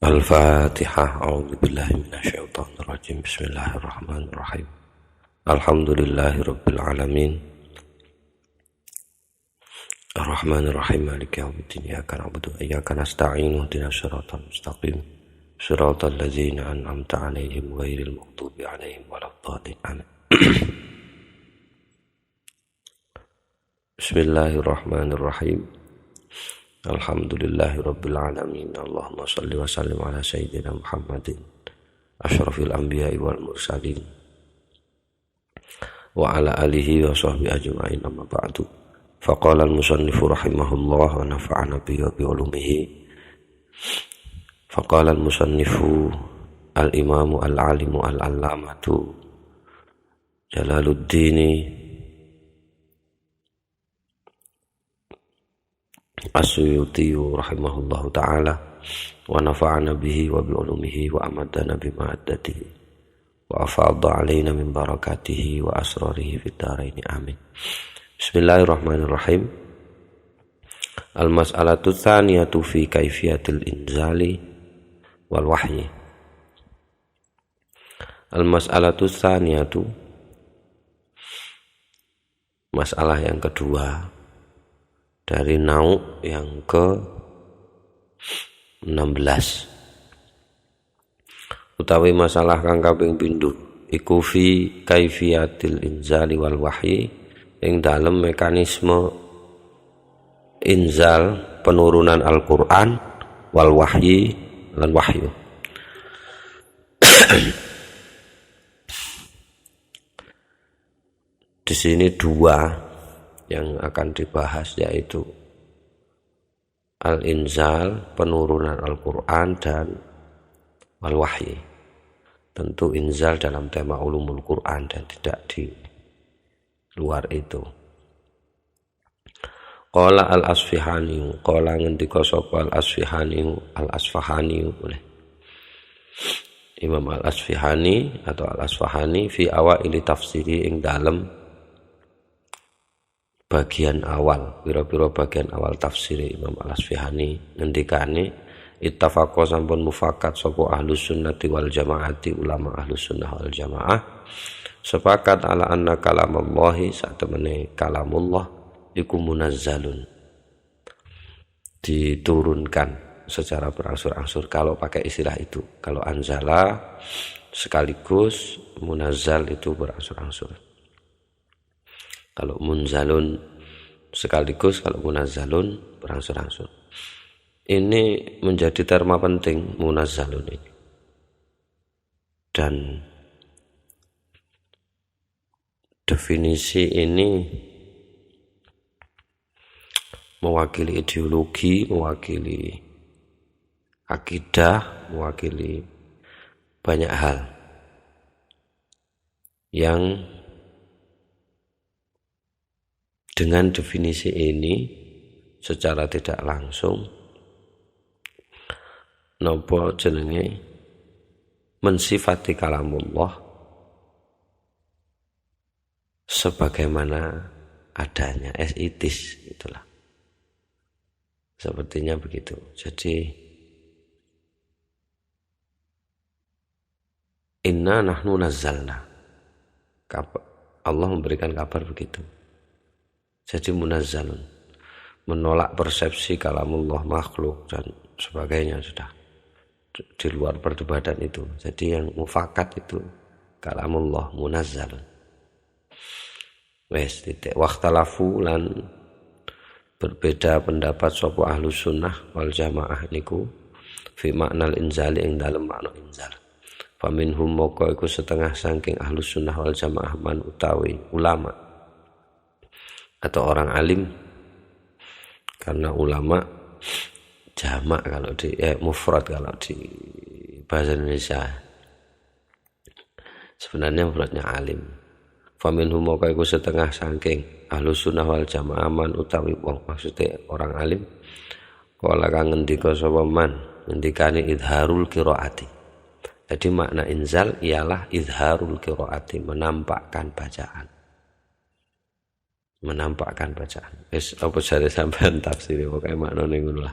Al-Fatihah. A'udzubillahi minasyaitonirrajim. Bismillahirrahmanirrahim. Alhamdulillahi rabbil alamin. Ar-Rahmanirrahim. Maliki yaumiddin. Iyyaka na'budu wa iyyaka nasta'in. Ihdinas siratal mustaqim. Siratal ladzina an'amta 'alaihim ghairil maghdubi 'alaihim waladdallin. Bismillahirrahmanirrahim. Alhamdulillahi rabbil alamin. Allahumma salli wa sallim ala sayyidina Muhammadin asyrafil anbiya'i wal mursalin wa ala alihi wa sahbihi ajma'in, amma ba'du. Faqala al-musannifu rahimahullah wa nafa'ana bihi wa bi ulumihi. Faqala al-musannifu al-imamu al-alimu al-allamatu Jalaluddin As-Suyuti rahimahullahu ta'ala wa nafa'ana bihi wa bi ulumihi wa amadana bima addatihi wa afadha alaina min barakatihi wa asrarihi fid dharaini amin. Bismillahirrahmanirrahim. Al-mas'alatu tsaniyatu fi kaifiyatil inzali wal wahyi. Al-mas'alatu tsaniyatu, masalah yang kedua dari nauk yang ke-16, utawi masalah kang kaping pindho iku fi kaifiyatil inzali wal wahyi, ing dalem mekanisme inzal penurunan Al-Qur'an wal wahyi lan wahyu. Di sini dua yang akan dibahas, yaitu al-inzal penurunan Al-Qur'an dan wal-wahyi. Tentu inzal dalam tema ulumul Qur'an dan tidak di luar itu. Qala al-Asfihani, qala ngendika sapa al-Asfihani, al-Asfahani oleh Imam al-Asfihani atau al-Asfahani fi awaili tafsiri, ing dalem bagian awal, pira-pira bagian awal tafsir Imam Al-Asfihani ngendikane ittafaqa sampun mufakat sapa ahlus sunnati wal jamaati, ulama ahlus sunnah wal jamaah sepakat ala anna kalamallahi, satemene kalamullah iku munazzalun, diturunkan secara berangsur-angsur kalau pakai istilah itu. Kalau anzala sekaligus, munazzal itu berangsur-angsur. Kalau munzalun sekaligus, kalau munazzalun berangsur-angsur. Ini menjadi terma penting, munazzalun ini. Dan definisi ini mewakili ideologi, mewakili akidah, mewakili banyak hal yang dengan definisi ini secara tidak langsung napa jenenge mensifati kalamullah sebagaimana adanya, as it is, itulah. Sepertinya begitu. Jadi inna nahnu nazzalna, Allah memberikan kabar begitu. Jadi munazzalun, menolak persepsi kalamullah makhluk dan sebagainya, sudah di luar perdebatan itu. Jadi yang mufakat itu kalamullah munazzalun. Wes titik. Wakhtalafu lan berbeda pendapat sapa ahlus sunnah wal jamaah niku fi maknal inzali, ing dalem makna inzal. Faminhum moko iku setengah saking ahlus sunnah wal jamaah man utawi ulama atau orang alim, karena ulama jamak kalau di mufrad kalau di bahasa Indonesia, sebenarnya mufradnya alim. Faminhum moko iku setengah saking ahlus sunnah wal jamaah man utawi wong, maksudnya orang alim, kala kang ngendika sapa man, ngendikane idharul qiraati. Jadi makna inzal ialah idharul qiraati, menampakkan bacaan. Menampakkan bacaan. Wis apa jare sampean tafsir pokoke maknane ngono lah.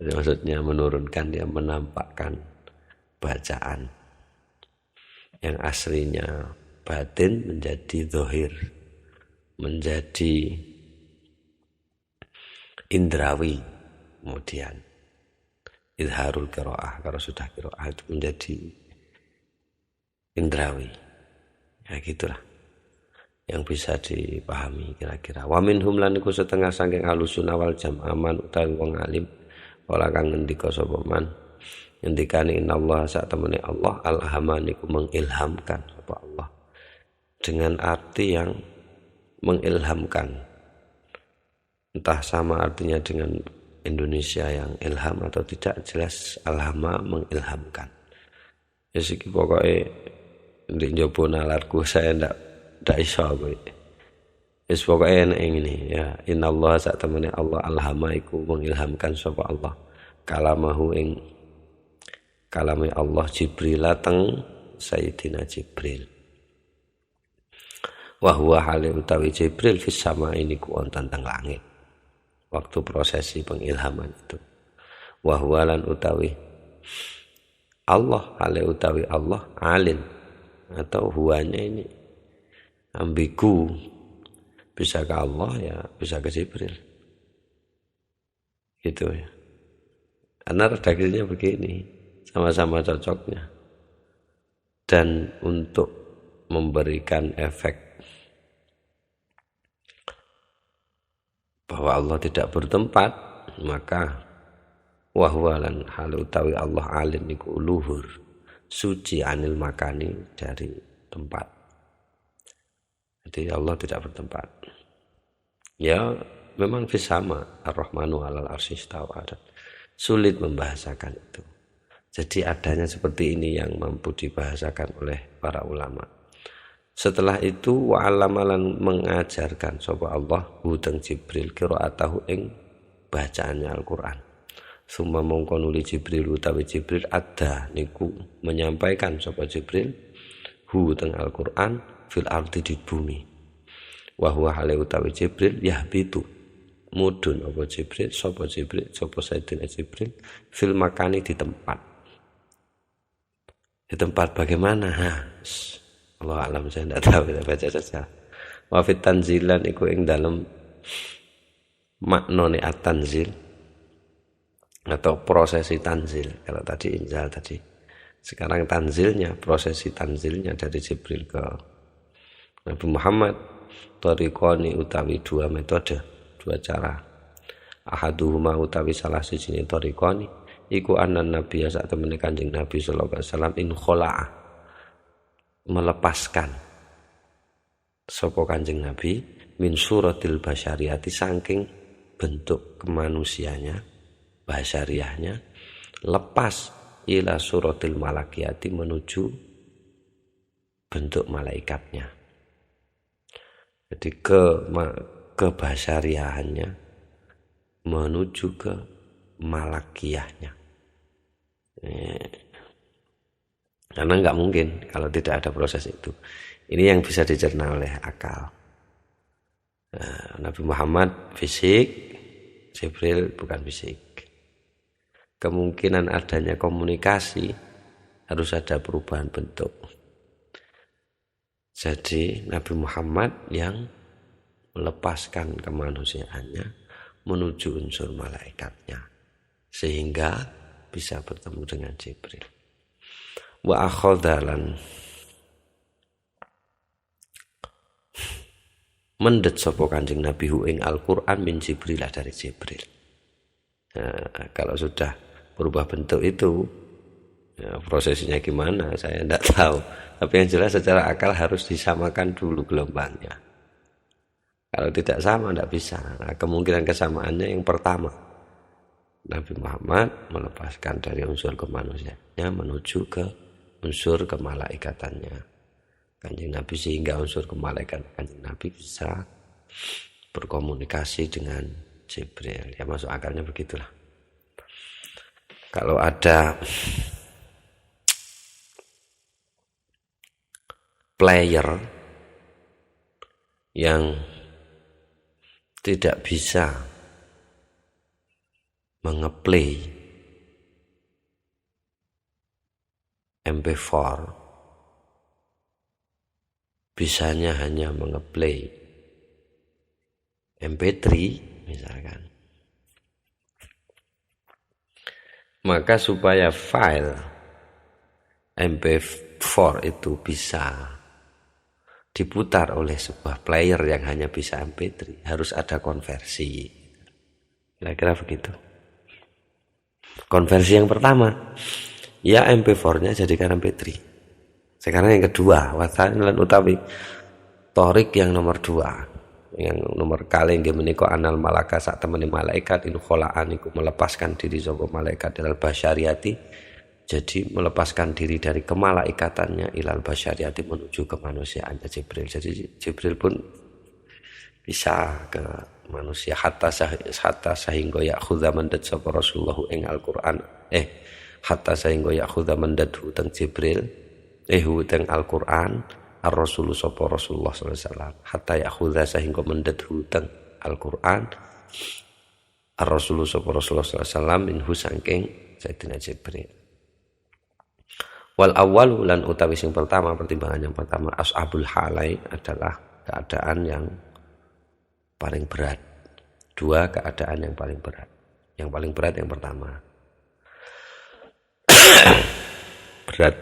Maksudnya menurunkan, dia menampakkan bacaan yang aslinya batin menjadi zahir, menjadi indrawi. Kemudian izharul qiraah, kalau sudah qiraah itu menjadi indrawi. Ya gitulah yang bisa dipahami kira-kira. Wa minhum lan iku setengah saking ahlussunnah wal jamaah man utawi wong alim ora kang ngendika sapa man ngendikane innallaha sak temene Allah alhama niku mengilhamkan sapa Allah, dengan arti yang mengilhamkan, entah sama artinya dengan Indonesia yang ilham atau tidak, jelas alhama mengilhamkan. Ya siki pokoke ndek njobo nalarku saya ndak iso kowe. Wis pokoke enek ngene ya, innallaha sak temene Allah alhama iku mengilhamkan sapa Allah kalamahu ing kalame Allah Jibril teng Sayyidina Jibril. Wa huwa hale utawi Jibril fis sama ini ku wonten teng langit waktu prosesi pengilhaman itu. Wa huwa lan utawi Allah hale utawi Allah alim, atau huwanya ini ambigu, bisa ke Allah ya bisa ke Jibril gitu ya, karena redaksinya begini, sama-sama cocoknya. Dan untuk memberikan efek bahwa Allah tidak bertempat, maka wahwalan hal utawi Allah alim niku luhur, suci anil makani, dari tempat. Jadi Allah tidak bertempat. Ya memang fisama ar-Rahmanu alal arsy istawa, sulit membahasakan itu. Jadi adanya seperti ini yang mampu dibahasakan oleh para ulama. Setelah itu wa'alamalan mengajarkan sapa Allah huteng Jibril qiraatahu ing bacaannya Al-Qur'an. Summa mongko nuli Jibril utawi Jibril ada niku menyampaikan sapa Jibril huteng Al-Qur'an fil ardi di bumi. Wa huwa hale utawi Jibril yahbitu mudun apa Jibril sapa Sayyidina Jibril fil makani di tempat. Di tempat bagaimana? Allah alam, saya tidak tahu, kita baca saja. Wa fit tanzilan iku ing dalem maknane at-tanzil atau prosesi tanzil. Kalau tadi inzal tadi, sekarang tanzilnya, prosesi tanzilnya dari Jibril ke Nabi Muhammad. Tariqani utawi dua metode, dua cara. Ahaduhuma utawi salah siji tariqani iku anan nabi sak temene Kanjeng Nabi sallallahu alaihi wasallam in khola'a, melepaskan sapa Kanjeng Nabi min suratil basyariyati, saking bentuk kemanusianya, basyariyahnya, lepas ila suratil malakiyati, menuju bentuk malaikatnya. Jadi ke basyariyahannya menuju ke malakiyahnya. Karena nggak mungkin kalau tidak ada proses itu. Ini yang bisa dicerna oleh akal. Nabi Muhammad fisik, Jibril bukan fisik. Kemungkinan adanya komunikasi harus ada perubahan bentuk. Jadi Nabi Muhammad yang melepaskan kemanusiaannya menuju unsur malaikatnya, sehingga bisa bertemu dengan Jibril. Wa akhadhalan mendet sapa Kanjeng Nabi hu ing Al-Qur'an min Jibril, dari Jibril. Nah, kalau sudah berubah bentuk itu, ya, prosesnya gimana saya tidak tahu. Tapi yang jelas secara akal harus disamakan dulu gelombangnya. Kalau tidak sama tidak bisa. Nah, kemungkinan kesamaannya yang pertama, Nabi Muhammad melepaskan dari unsur kemanusiaannya menuju ke unsur kemalaikatannya Kanjeng Nabi, sehingga unsur kemalaikatan Kanjeng Nabi bisa berkomunikasi dengan Jibril. Ya masuk akalnya begitulah. Kalau ada player yang tidak bisa mengeplay MP4 bisanya hanya mengeplay MP3 misalkan, maka supaya file MP4 itu bisa diputar oleh sebuah player yang hanya bisa MP3, harus ada konversi. Kira-kira begitu. Konversi yang pertama, ya MP4-nya jadikan MP3. Sekarang yang kedua, wasail lan utawi torik yang nomor 2. Yang nomor kali nggih menika anal malaka sak temene malaikat in khola'an iku melepaskan diri saka malaikat ilal basyariati. Jadi melepaskan diri dari kemalaikatannya ilal basyariati menuju kemanusiaannya Jibril. Jadi Jibril pun bisa ke manusia hatta sehingga yakhudha mandat sapa Rasulullah ing Al-Qur'an hatta sehingga yakhudha mandat teng Jibril teng Al-Qur'an ar-Rasul sapa Rasulullah sallallahu alaihi wasallam hatta yakhudha sehingga mandat teng Al-Qur'an ar-Rasul sapa Rasulullah sallallahu alaihi wasallam minhu saking Sayyidina Jibril. Wal awal lan utawi sing pertama, pertimbangan yang pertama ashabul halai adalah keadaan yang paling berat. 2 keadaan yang paling berat. Yang paling berat yang pertama. Berat,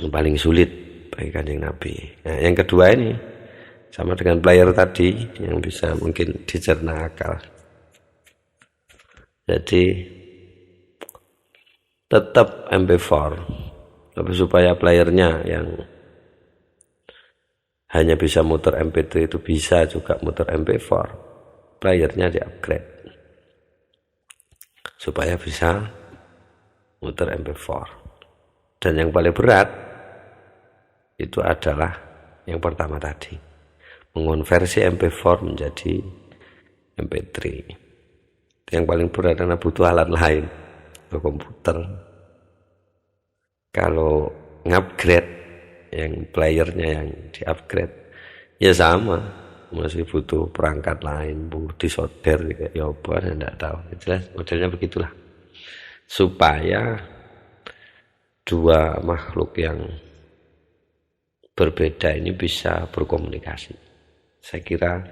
yang paling sulit bagi Kanjeng Nabi. Nah, yang kedua ini sama dengan player tadi yang bisa mungkin dicerna akal. Jadi tetap MP4. Tapi supaya playernya yang hanya bisa muter MP3 itu bisa juga muter MP4, playernya di-upgrade supaya bisa muter MP4. Dan yang paling berat itu adalah yang pertama tadi, mengonversi MP4 menjadi MP3. Yang paling berat karena butuh alat lain, komputer. Kalau ngupgrade yang playernya yang di-upgrade ya sama, masih butuh perangkat lain, butuh disolder kayak ya apa saya enggak tahu. Jelas modelnya begitulah. Supaya dua makhluk yang berbeda ini bisa berkomunikasi. Saya kira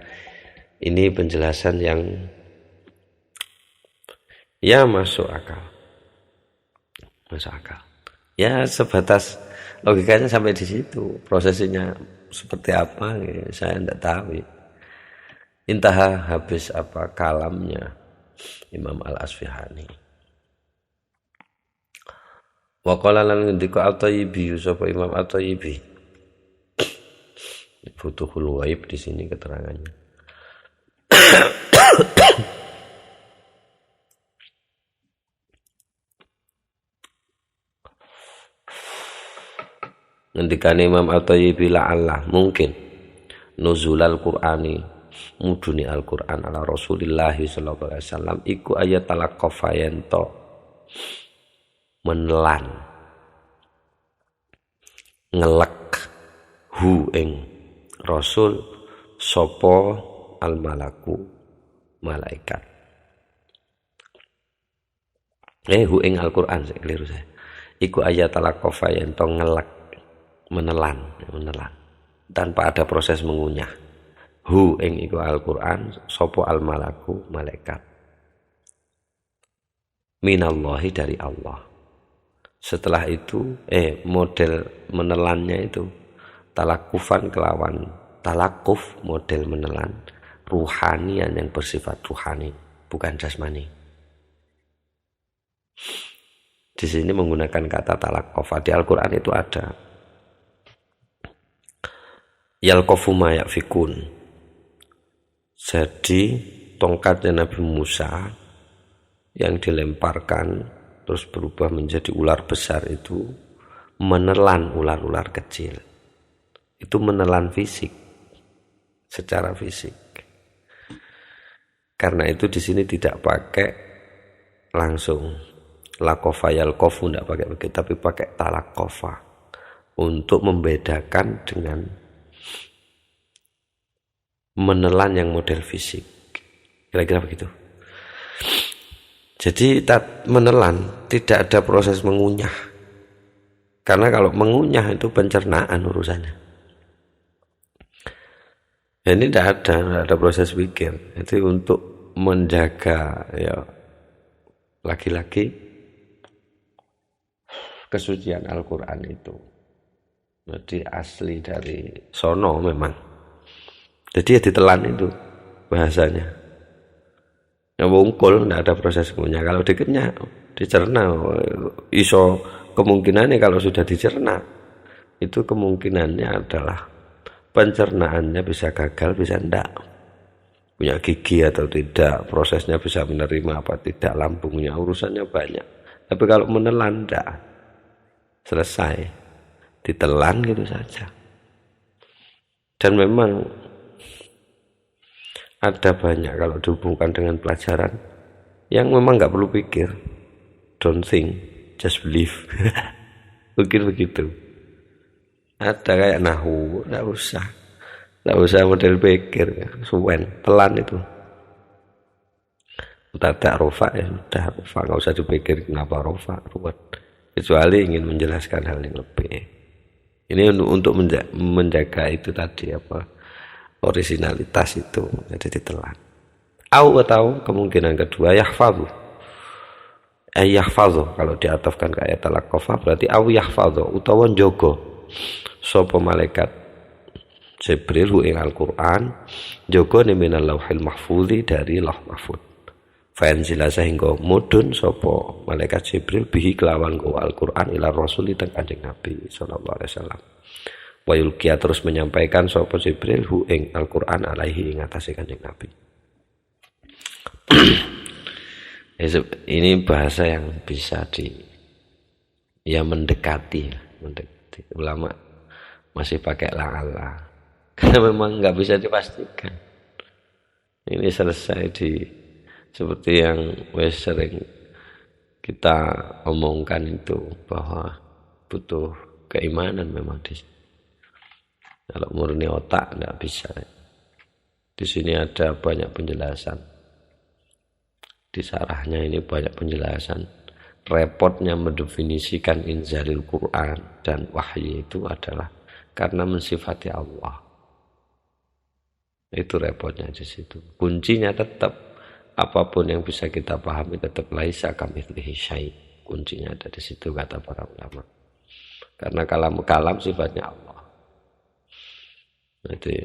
ini penjelasan yang ya masuk akal. Masuk akal. Ya sebatas logikanya sampai di situ. Prosesnya seperti apa ya, saya tidak tahu. Entah habis apa kalamnya Imam Al-Asfihani. Wa qala lan ngendika At-Thayyibi sapa Imam At-Thayyibi. Futuhul Ghaib di sini keterangannya. Ngendikane Imam At-Thayyibi la'allah mungkin nuzulal Qur'ani muduni Al-Qur'an ala Rasulillah sallallahu alaihi wasallam iku ayat talaqqafa yanto menelan ngelek hu ing Rasul sapa al-malaku malaikat hu ing Al-Qur'an saya keliru saya iku ayat talaqqafa yanto ngelek menelan tanpa ada proses mengunyah hu ing iku Al-Qur'an sapa al-malaku malaikat minallahi dari Allah. Setelah itu model menelannya itu talakufan kelawan talakuf, model menelan ruhanian yang bersifat ruhani bukan jasmani. Di sini menggunakan kata talakofa. Di Al-Qur'an itu ada yalqafu ma yafikun. Jadi tongkatnya Nabi Musa yang dilemparkan terus berubah menjadi ular besar itu menelan ular-ular kecil. Itu menelan fisik, secara fisik. Karena itu di sini tidak pakai langsung lakofa yalqafu, tidak pakai begitu, tapi pakai talakofa untuk membedakan dengan menelan yang model fisik. Kira-kira begitu. Jadi menelan tidak ada proses mengunyah. Karena kalau mengunyah itu pencernaan urusannya. Ini tidak ada proses pikir. Itu untuk menjaga ya laki-laki kesucian Al-Quran itu. Jadi asli dari sono memang. Jadi ya ditelan itu bahasanya. Yang wungkul tidak ada proses mengunyah. Kalau dikenyah, dicerna, iso kemungkinannya kalau sudah dicerna, itu kemungkinannya adalah pencernaannya bisa gagal, bisa enggak. Punya gigi atau tidak, prosesnya bisa menerima apa tidak, lambungnya, urusannya banyak. Tapi kalau menelan enggak, selesai, ditelan gitu saja. Dan memang ada banyak kalau dihubungkan dengan pelajaran yang memang nggak perlu pikir, don't think, just believe. Mungkin begitu. Ada kayak nahu, nggak usah model pikir, suwen, telan itu. Tak rofa ya sudah, rofa nggak usah dipikir kenapa rofa, ruwet. Kecuali ingin menjelaskan hal yang lebih. Ini untuk menjaga itu tadi apa, originalitas itu, jadi ditelan. Atau kemungkinan kedua yahfadhu. Yahfadhu kalau diatafkan ke ayat al-Aqafah berarti yahfadhu utawa njogo sapa malaikat Jibril hu ing Al-Qur'an njogo minal lauhil mahfudzi dari lauh mahfud. Fanzila sehingga mudun sapa malaikat Jibril bihi kelawan go Al-Qur'an ila Rasul teng Kanjeng Nabi sallallahu alaihi wasallam. Wa yulqiya terus menyampaikan sapa Jibril hu ing Al-Qur'an alaihi ing atase Kanjeng Nabi. Ini bahasa yang bisa mendekati. Ulama masih pakai la'ala karena memang nggak bisa dipastikan. Ini selesai seperti yang sering kita omongkan itu, bahwa butuh keimanan memang kalau murni otak nggak bisa. Di sini ada banyak penjelasan. Di sarahnya ini banyak penjelasan. Repotnya mendefinisikan inzalil Quran dan wahyu itu adalah karena mensifati Allah. Itu repotnya di situ. Kuncinya tetap apapun yang bisa kita pahami tetap laisa kamitslihi syai'. Kuncinya ada di situ kata para ulama. Karena kalam sifatnya Allah. Jadi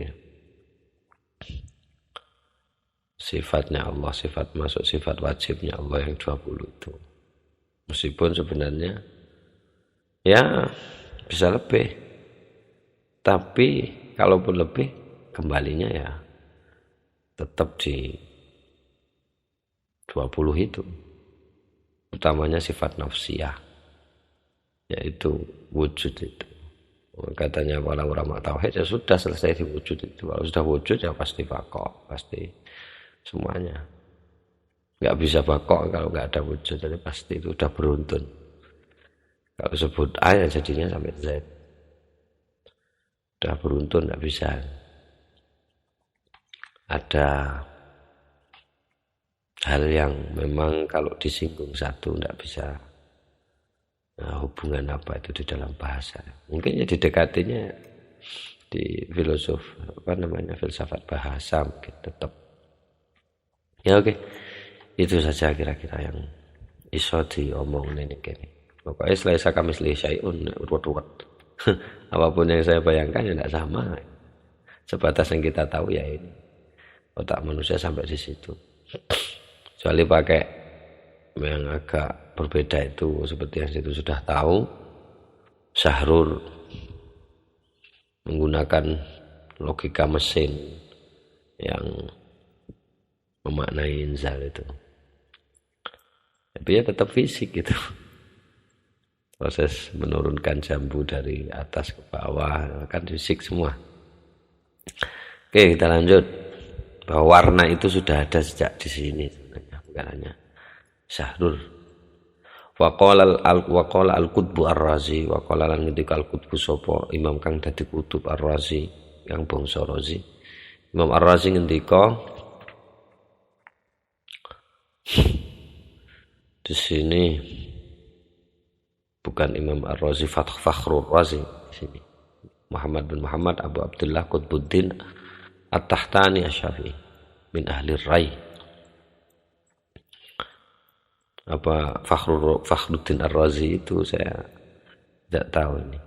sifatnya Allah, masuk sifat wajibnya Allah yang 20 itu. Meskipun sebenarnya ya bisa lebih. Tapi kalaupun lebih kembalinya ya tetap di 20 itu. Utamanya sifat nafsiyah, yaitu wujud itu. Katanya para ulama tauhid ya sudah selesai di wujud itu. Kalau sudah wujud ya pasti bakok, pasti semuanya. Nggak bisa bakok kalau nggak ada wujud, jadi pasti itu udah beruntun. Kalau sebut A ya jadinya sampai Z. Udah beruntun, nggak bisa. Ada hal yang memang kalau disinggung satu nggak bisa. Nah, hubungan apa itu di dalam bahasa? Mungkin ya didekatinya di filsafat bahasa mungkin tetap. Ya oke. Itu saja kira-kira yang iso diomong ini. Pokoknya selesa kamitslihi syai'un urut-urut. Apapun yang saya bayangkan ya tidak sama. Sebatas yang kita tahu ya ini. Otak manusia sampai di situ. Kecuali pakai yang agak berbeda itu seperti yang situ sudah tahu. Syahrul menggunakan logika mesin yang memaknai inzal itu. Tapi ya tetap fisik gitu. Proses menurunkan jambu dari atas ke bawah kan fisik semua. Oke, kita lanjut. Bahwa warna itu sudah ada sejak di sini sebenarnya, bukan hanya Syahrul. Wa qala al-Qutbu Ar-Razi, wa qala lan ngendika al-Qutbu sapa Imam kang dadi kutub Ar-Razi, yang bangsa Razi. Imam Ar-Razi ngendika di sini bukan Imam Ar-Razi, Fakhrur Razi di sini. Muhammad bin Muhammad Abu Abdullah Qutbuddin At-Tahtani Asy-Syafi'i min ahli Rai. Apa Fakhruddin Ar-Razi itu saya tidak tahu ini.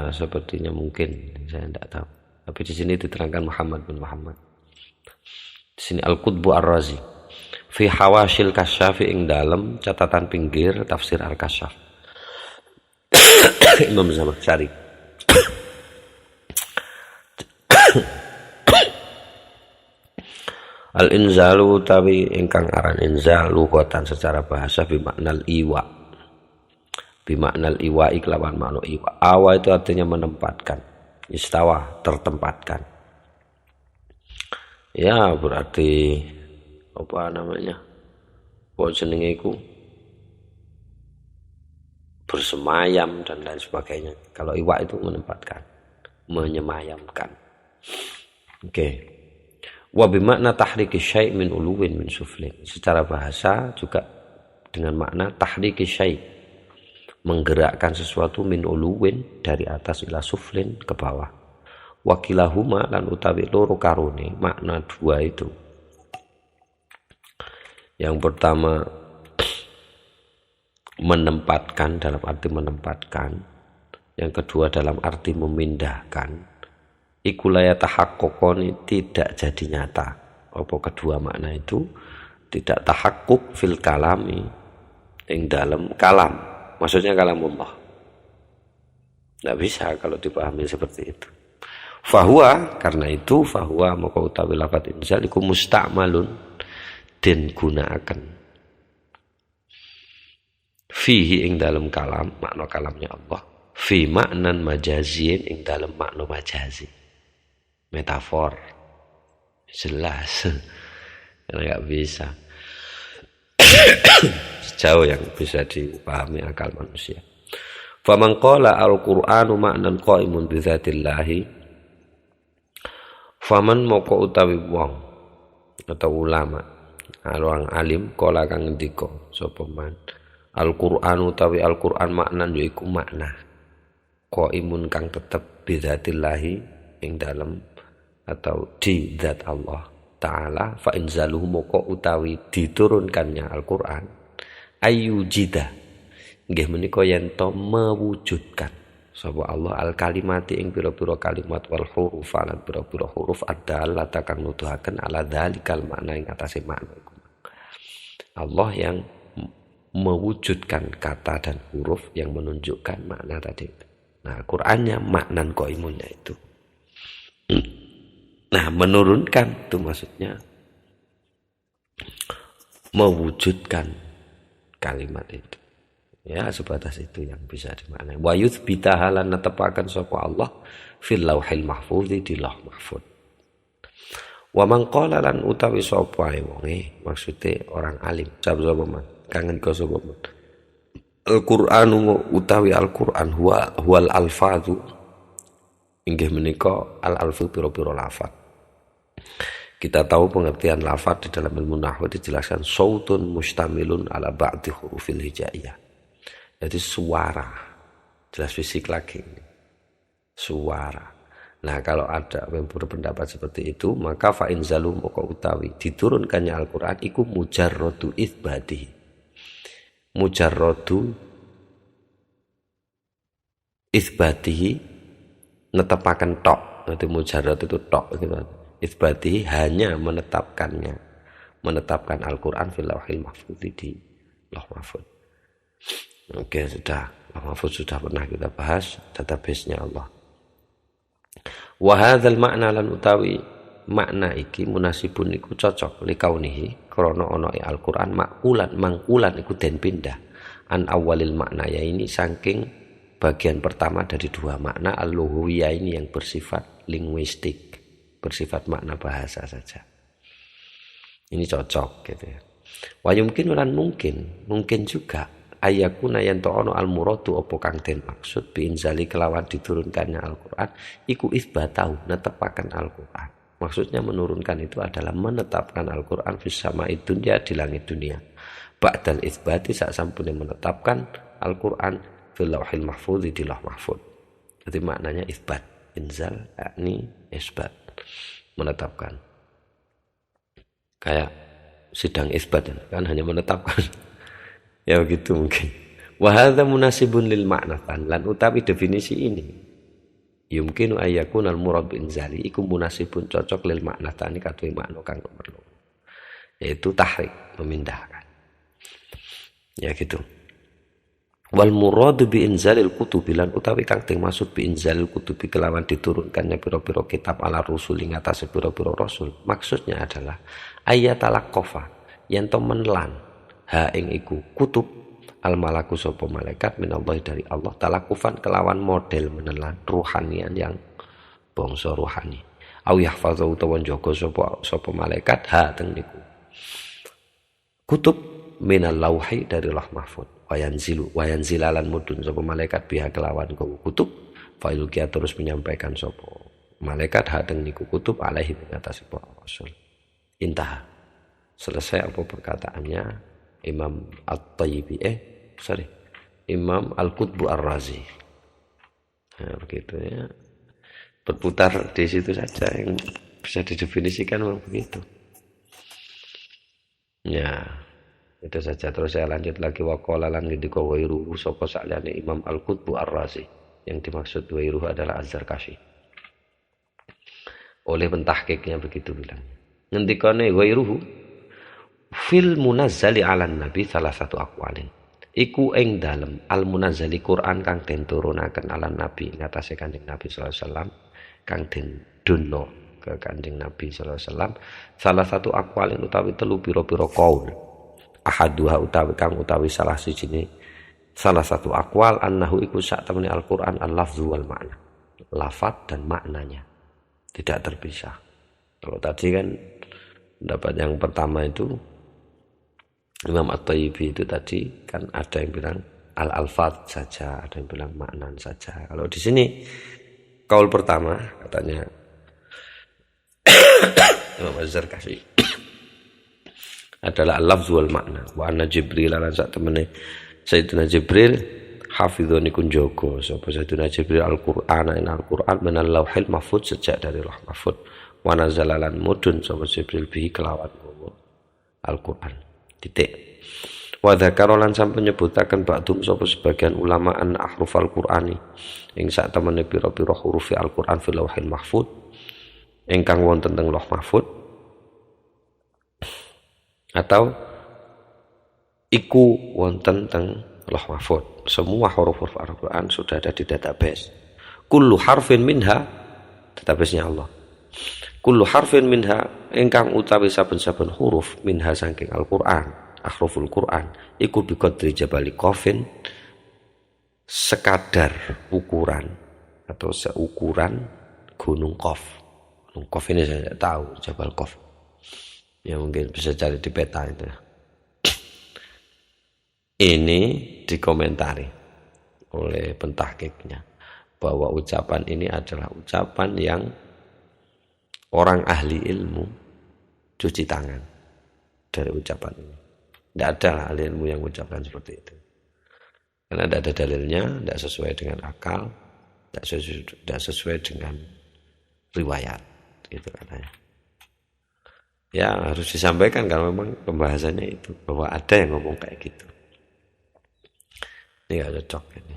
Sepertinya mungkin, saya tidak tahu. Tapi di sini diterangkan Muhammad bin Muhammad. Di sini Al-Qutbu Ar-Razi fi Hawasyil Kasyaf ing dalem catatan pinggir tafsir Al-Kasyaf. Imam Zamakhsyari. Al-inzalu tawi ingkang aran inzal lughatan secara bahasa bimaknal iwa. Bimaknal iwa iklawan makna iwa. Awa itu artinya menempatkan. Istawa, tertempatkan. Ya, berarti apa namanya? Apa jenenge iku? Bersemayam dan lain sebagainya. Kalau iwa itu menempatkan, menyemayamkan. Oke. Wa bimakna tahriki syai' min uluwin min suflin. Secara bahasa juga dengan makna tahriki syai', menggerakkan sesuatu min uluwin dari atas ila suflin ke bawah. Wakilahuma lan utawi loro karone makna dua itu. Yang pertama menempatkan dalam arti menempatkan, yang kedua dalam arti memindahkan. Iku la yatahaqqaqani tidak jadi nyata. Apa kedua makna itu? Tidak tahakkuk fil kalami ing dalam kalam. Maksudnya kalamullah. Tidak bisa kalau dipahami seperti itu. Fahuwa, karena itu fahuwa maka utawi lafadz inzal iku musta'malun den gunaaken fihi ing dalam kalam, makna kalamnya Allah, fi maknan majazin ing dalam makna majazi. Metafor jelas karena nggak bisa sejauh yang bisa dipahami akal manusia. Faman qala al-Qur'anu ma'nan qa'imun bi dzatillahi, faman moko utawi wong atau ulama orang alim qala kang ngendika sapa man al-Qur'anu utawi Al-Qur'an maknan yaiku makna qaimun kang tetep bi dzatillahi ing dalem atau di zat Allah Ta'ala. Fa inzaluhu moko utawi diturunkannya Al-Quran ayyujida nggih menika yen to mewujudkan sapa Allah al-kalimati ing pira-pira kalimat wal huruf lan pira-pira huruf adalah kang nuduhaken ala dzalikal makna ing atase makna iku. Allah yang mewujudkan kata dan huruf yang menunjukkan makna tadi. Nah, Qur'annya maknan qaimunnya itu. Nah, menurunkan itu maksudnya mewujudkan kalimat itu. Ya, sebatas itu yang bisa dimaknai. Wa yuthbitaha lan netepaken sapa Allah fil lauhil mahfuz di lauh mahfuz. Wa man qala lan utawi sapa ae wonge, maksude orang alim. Sapa man kangen ka sapa man. Al-Qur'anu utawi Al-Qur'an huwal alfazu inggih menika al-alfu pira-pira lafaz. Kita tahu pengertian lafaz di dalam ilmu nahwu dijelaskan sautun mustamilun ala ba'di hurufil hijaiyah. Jadi suara. Jelas fisik lagi. Suara. Nah, kalau ada yang berpendapat seperti itu, maka fa inzalu maka utawi diturunkannya Al-Qur'an iku mujarradu itsbati. Mujarradu itsbatihi netapaken tok. Berarti mujarrad itu tok gitu. Itsbatihi hanya menetapkan Al-Quran fil lauhil mahfuz di lauh mahfuz. Oke, sudah lauh mahfuz sudah pernah kita bahas database-nya Allah. Wa hadzal makna lan utawi makna iki munasibun iku cocok likaunihi krana ana Al-Quran mangkulan iku den pindah an awalil makna ya ini saking bagian pertama dari dua makna al-lughawiyah ini yang bersifat linguistik, bersifat makna bahasa saja. Ini cocok gitu ya. Wa yumkin lan mungkin juga ayakuna yen to ana al-muradu apa kang den maksud bi inzali kelawan diturunkannya Al-Qur'an iku isbatau netepaken Al-Qur'an. Maksudnya menurunkan itu adalah menetapkan Al-Qur'an fis sama'id dunya, di langit dunia. Ba'dal itsbati, sak sampune menetapkan Al-Qur'an fil lauhil mahfuz, di lauh mahfuz. Jadi maknanya itsbat, inzal yakni isbat, menetapkan. Kayak sidang isbat kan hanya menetapkan. Ya begitu mungkin. Wa hadza munasibun lil ma'natan, lan utawi definisi ini yumkinu ayyakun al murad bi inzali iku munasibun, cocok lil ma'natani katui makna kang nomor loro, yaitu tahrik, memindahkan. Ya gitu. Wal murad bi inzalil kutubi, lan utawi kang dimaksud bi inzalil kutubi kelawan diturunkannya pira-pira kitab ala rusul ing atase pira-pira rasul, maksudnya adalah ayatalaqafa yen to menelan ha ing iku kutub al malaku sapa malaikat minallahi dari Allah talakufan kelawan model menelan ruhanian yang bangsa ruhani, au yahfazu utawa njaga sapa malaikat ha teng niku kutub minal lauhi dari lauh mahfuz, wayanzilalan mudun sapa malaikat biha kelawan kutub failkia terus menyampaikan sapa malaikat ha teng niku kutub alaihi mengatasi para rasul. Intah, selesai apa perkataannya Imam At-Tayyibi, Imam Al-Qutbu Ar-Razi. Nah, begitu ya. Berputar di situ saja yang bisa didefinisikan begitu. Ya, itu saja. Terus saya lanjut lagi, waqala lan ngendika wairuhu sapa saliyane Imam Al-Qutbu Ar-Razi. Yang dimaksud wairuhu adalah Az-Zarkashi. Oleh pentahqiqnya begitu bilang. Ngendikane wairuhu fil munazzali 'alan nabi salah satu aqwalin. Iku ing dalem al munazzali Quran kang den turunaken 'alan nabi ngatasé Kanjeng Nabi sallallahu alaihi wasallam, kang den dono ke Kanjeng Nabi sallallahu alaihi wasallam, salah satu aqwalin utawi telu pira-pira qaul. Ahaduha utawi kang utawi salah sijine salah satu aqwal annahu iku sak temene Al-Qur'an al-lafzu wal ma'na. Lafaz dan maknanya tidak terpisah. Kalau tadi kan pendapat yang pertama itu Imam At-Tayyibi itu tadi kan ada yang bilang al-alfaz saja, ada yang bilang maknan saja. Kalau di sini kaul pertama katanya Imam Az-Zarkashi adalah al-lafz wal makna. Wa anna Jibril lan sak temene Sayyidina Jibril hafizun iku njaga sapa Sayyidina Jibril Al-Qur'an minal lauhil mahfuz, sejak dari lauh mahfuz. Wa nazalalan mudun sapa Jibril bihi kelawan Al-Qur'an. Titik. Wa dzakara lan sampun nyebutaken ba'dhum sapa sebagian ulama an ahrufal Qur'ani ing sak temene pira-pira huruf Al-Qur'an fil lauhil mahfuz ingkang wonten teng lauh mahfuz, atau iku wonten teng lauh mahfuz. Semua huruf-huruf Al-Qur'an sudah ada di database. Kullu harfin minha, database-nya Allah. Kullu harfin minha ingkang utawi saben-saben huruf minha saking Al-Qur'an, ahruful Qur'an iku biqadri jabali qafin, sekadar ukuran atau seukuran gunung Qaf. Gunung Qaf ini saya tidak tahu, Jabal Qaf. Ya mungkin bisa cari di peta itu. Ini dikomentari oleh pentahqiqnya bahwa ucapan ini adalah ucapan yang orang ahli ilmu cuci tangan dari ucapan ini. Tidak ada ahli ilmu yang mengucapkan seperti itu. Karena tidak ada dalilnya, tidak sesuai dengan akal, tidak sesuai dengan riwayat. Gitu katanya. Ya harus disampaikan kalau memang pembahasannya itu, bahwa ada yang ngomong kayak gitu. Ini gak cocok ini.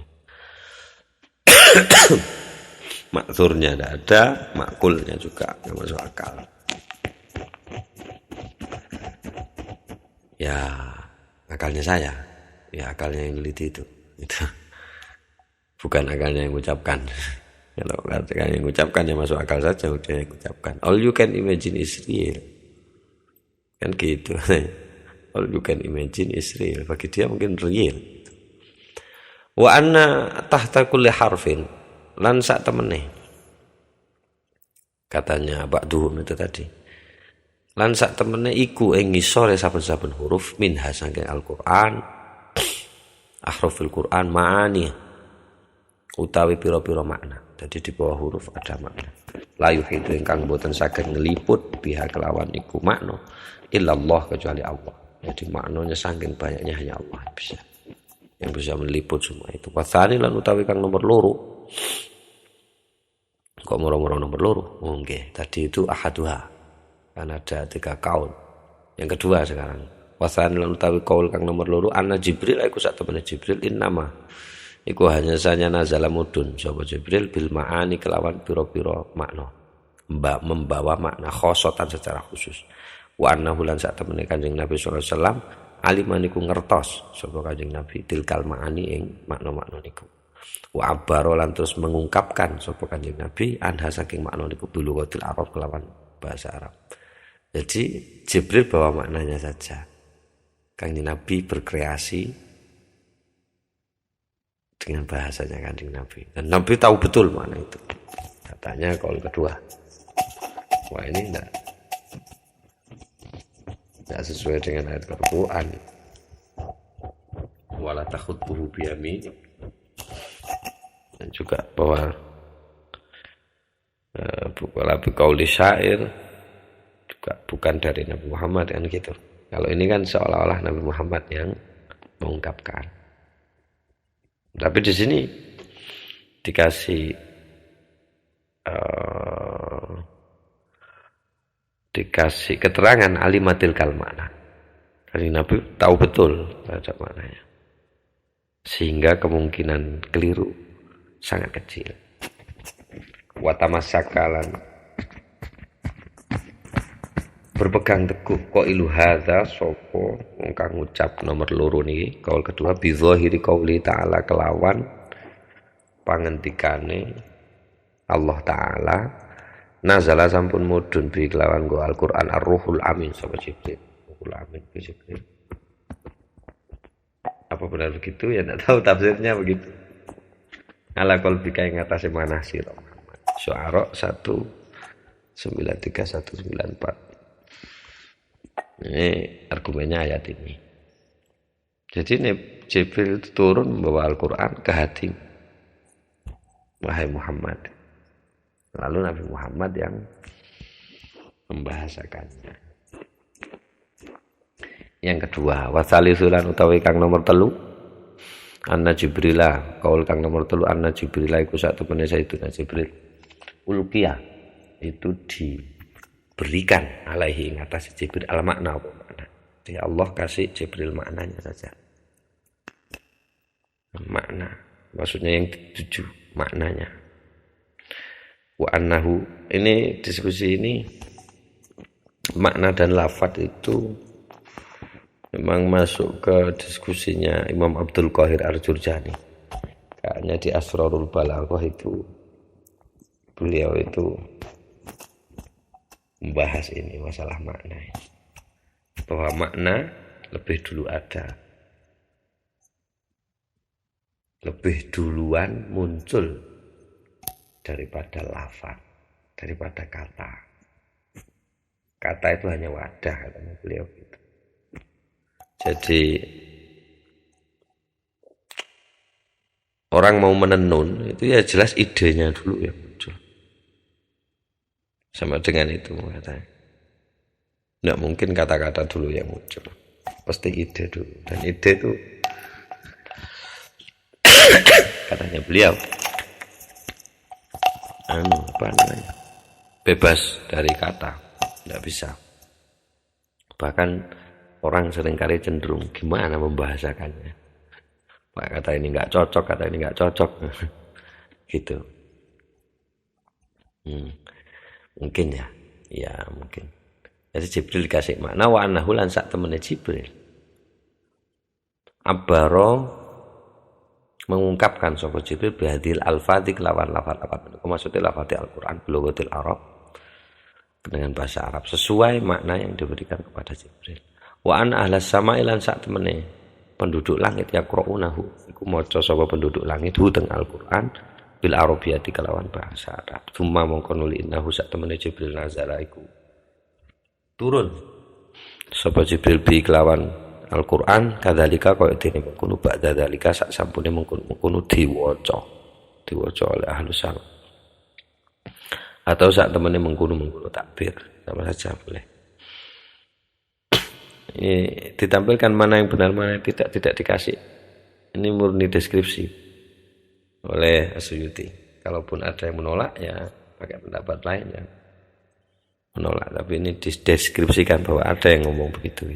Maksurnya tidak ada, makulnya juga nggak masuk akal. Ya akalnya saya, ya akalnya yang teliti itu. Bukan akalnya yang mengucapkan. Kalau akalnya yang mengucapkan ya masuk akal saja, udah yang mengucapkan. All you can imagine is real, kan gitu. All you can imagine is real, bagi dia mungkin real. Wa anna tahta kulli harfin, lan sak temene katanya ba'duhum itu tadi, lan sak temene iku ing ngisore saben-saben huruf minha saking Al-Qur'an, ahrufil Qur'an ma'ani utawi pira-pira makna. Jadi di bawah huruf ada makna. La yuhitu ingkang boten saged ngeliput biha kelawan iku makna illallah kecuali Allah. Jadi maknanya saking banyaknya hanya Allah yang bisa meliput semua itu. Wasani lan utawi kang nomor loro. Kok moro-moro nomor loro? Nggih, tadi itu ahaduha. Kan ada 3 kaul. Yang kedua sekarang. Wasani lan utawi kaul kang nomor loro anna Jibril iku sak temene Jibril innama iku hanya saja nazala mudun sapa Jibril bil ma'ani kelawan pira-pira makna. Membawa makna khosotan secara khusus. Wa annahu lan sak temene Kanjeng Nabi sallallahu alaihi wasallam aliman iku ngertos sapa Kanjeng Nabi tilkal ma'ani ing makna-makna niku. Wa abbaro lan terus mengungkapkan sapa Kanjeng Nabi anha saking makna niku bilughatil Arab kelawan bahasa Arab. Jadi Jibril bawa maknanya saja. Kanjeng Nabi berkreasi dengan bahasanya Kanjeng Nabi. Dan Nabi tahu betul mana itu. Katanya kaul kedua. Wah ini enggak sesuai dengan ayat Al-Quran. Wala takhudbuhu biyami. Dan juga bahwa wala biqauli syair juga bukan dari Nabi Muhammad kan gitu. Kalau ini kan seolah-olah Nabi Muhammad yang mengungkapkan. Tapi di sini dikasih keterangan alimatil kal makna. Jadi Nabi tahu betul terhadap maknanya. Sehingga kemungkinan keliru sangat kecil. Wa tamassakalan berpegang teguh qailu hadza sapa kang ngucap nomor loro niki kaul kedua bi zahiri qauli ta'ala kelawan pangentikane Allah taala nazala sampun mudhun bi kelawan go Al-Qur'an ar-ruhul amin sapa Jibril. Ruhul amin Jibril. Apa benar begitu? Ya enggak tahu tafsirnya begitu. Ala qalbika ing atase manasir Muhammad. Syu'ara 193-194. Ini argumennya ayat ini. Jadi ini Jibril turun membawa Al-Quran ke hati wahai Muhammad. Lalu Nabi Muhammad yang membahasakannya. Yang kedua, wasalisulan utawi kang nomor 3 anna Jibrila kaul kang nomor 3 anna Jibrila iku satu meneh Sayyidina Jibril ulqiya itu diberikan alaihi ing atas Jibril al makna apa makna. Jadi Allah kasih Jibril maknanya saja. Makna maksudnya yang dituju maknanya. Wa annahu ini diskusi ini makna dan lafaz itu memang masuk ke diskusinya Imam Abdul Qahir Ar-Jurjani. Kayaknya di Asrarul Balaghah itu beliau itu membahas ini masalah makna. Bahwa makna lebih dulu ada. Lebih duluan muncul daripada lafaz, daripada kata. Kata itu hanya wadah katanya beliau gitu. Jadi orang mau menenun itu ya jelas idenya dulu yang muncul. Sama dengan itu katanya. Nggak mungkin kata-kata dulu yang muncul. Pasti ide dulu. Dan ide itu katanya beliau bebas dari kata. Nggak bisa. Bahkan orang seringkali cenderung gimana membahasakannya. Pak kata ini nggak cocok, kata ini nggak cocok. Gitu. Mungkin ya. Ya mungkin. Jadi Jibril dikasih makna wa annahu lan sak temene Jibril. Abbaro mengungkapkan sapa Jibril bihadil al-fadhi lawan lafaz-lafaz. Maksudnya lafaz Al-Qur'an bilughatil Arab dengan bahasa Arab sesuai makna yang diberikan kepada Jibril. Wa an ahlas sama'i lan sak temene penduduk langit yaqra'unahu iku maca sapa penduduk langit hu teng Al-Qur'an bil arabiyati kelawan bahasa Arab. Tsumma mongko nuli innahu sak temene Jibril nazara iku turun sapa Jibril bi kelawan Al-Qur'an kadzalika kaya dene mengkono ba'da dzalika sak sampune mengkono diwaca oleh ahlus salam atau saat temannya mengkuno takbir, sama saja boleh. Ini ditampilkan mana yang benar, mana yang tidak dikasih. Ini murni deskripsi oleh Asyuyuti. Kalaupun ada yang menolak ya pakai pendapat lain ya menolak, tapi ini dideskripsikan bahwa ada yang ngomong begitu.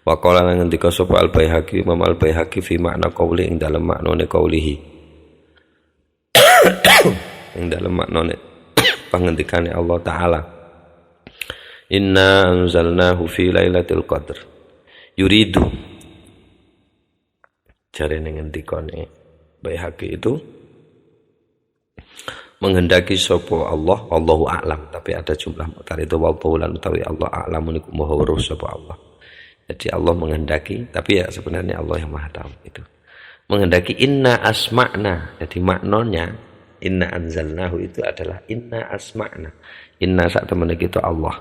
Wa qala lan ngendika sapa Al-Baihaqi, Imam Al-Baihaqi fi makna qauli ing dalem maknane qaulihi. Ing dalem maknane pangendikane Allah taala. Inna anzalnahu fi lailatul qadr. Yuridu. Jarene ngendikane Baihaqi itu menghendaki sapa Allah, Allahu a'lam, tapi ada jumlah mutar itu wallahu lan utawi Allah a'lamu niku maha weruh sapa Allah. Jadi Allah menghendaki, tapi ya sebenarnya Allah yang Maha tahu itu. Menghendaki inna asma'na. Jadi maknanya inna anzalnahu itu adalah inna asma'na. Inna sak temene kita Allah.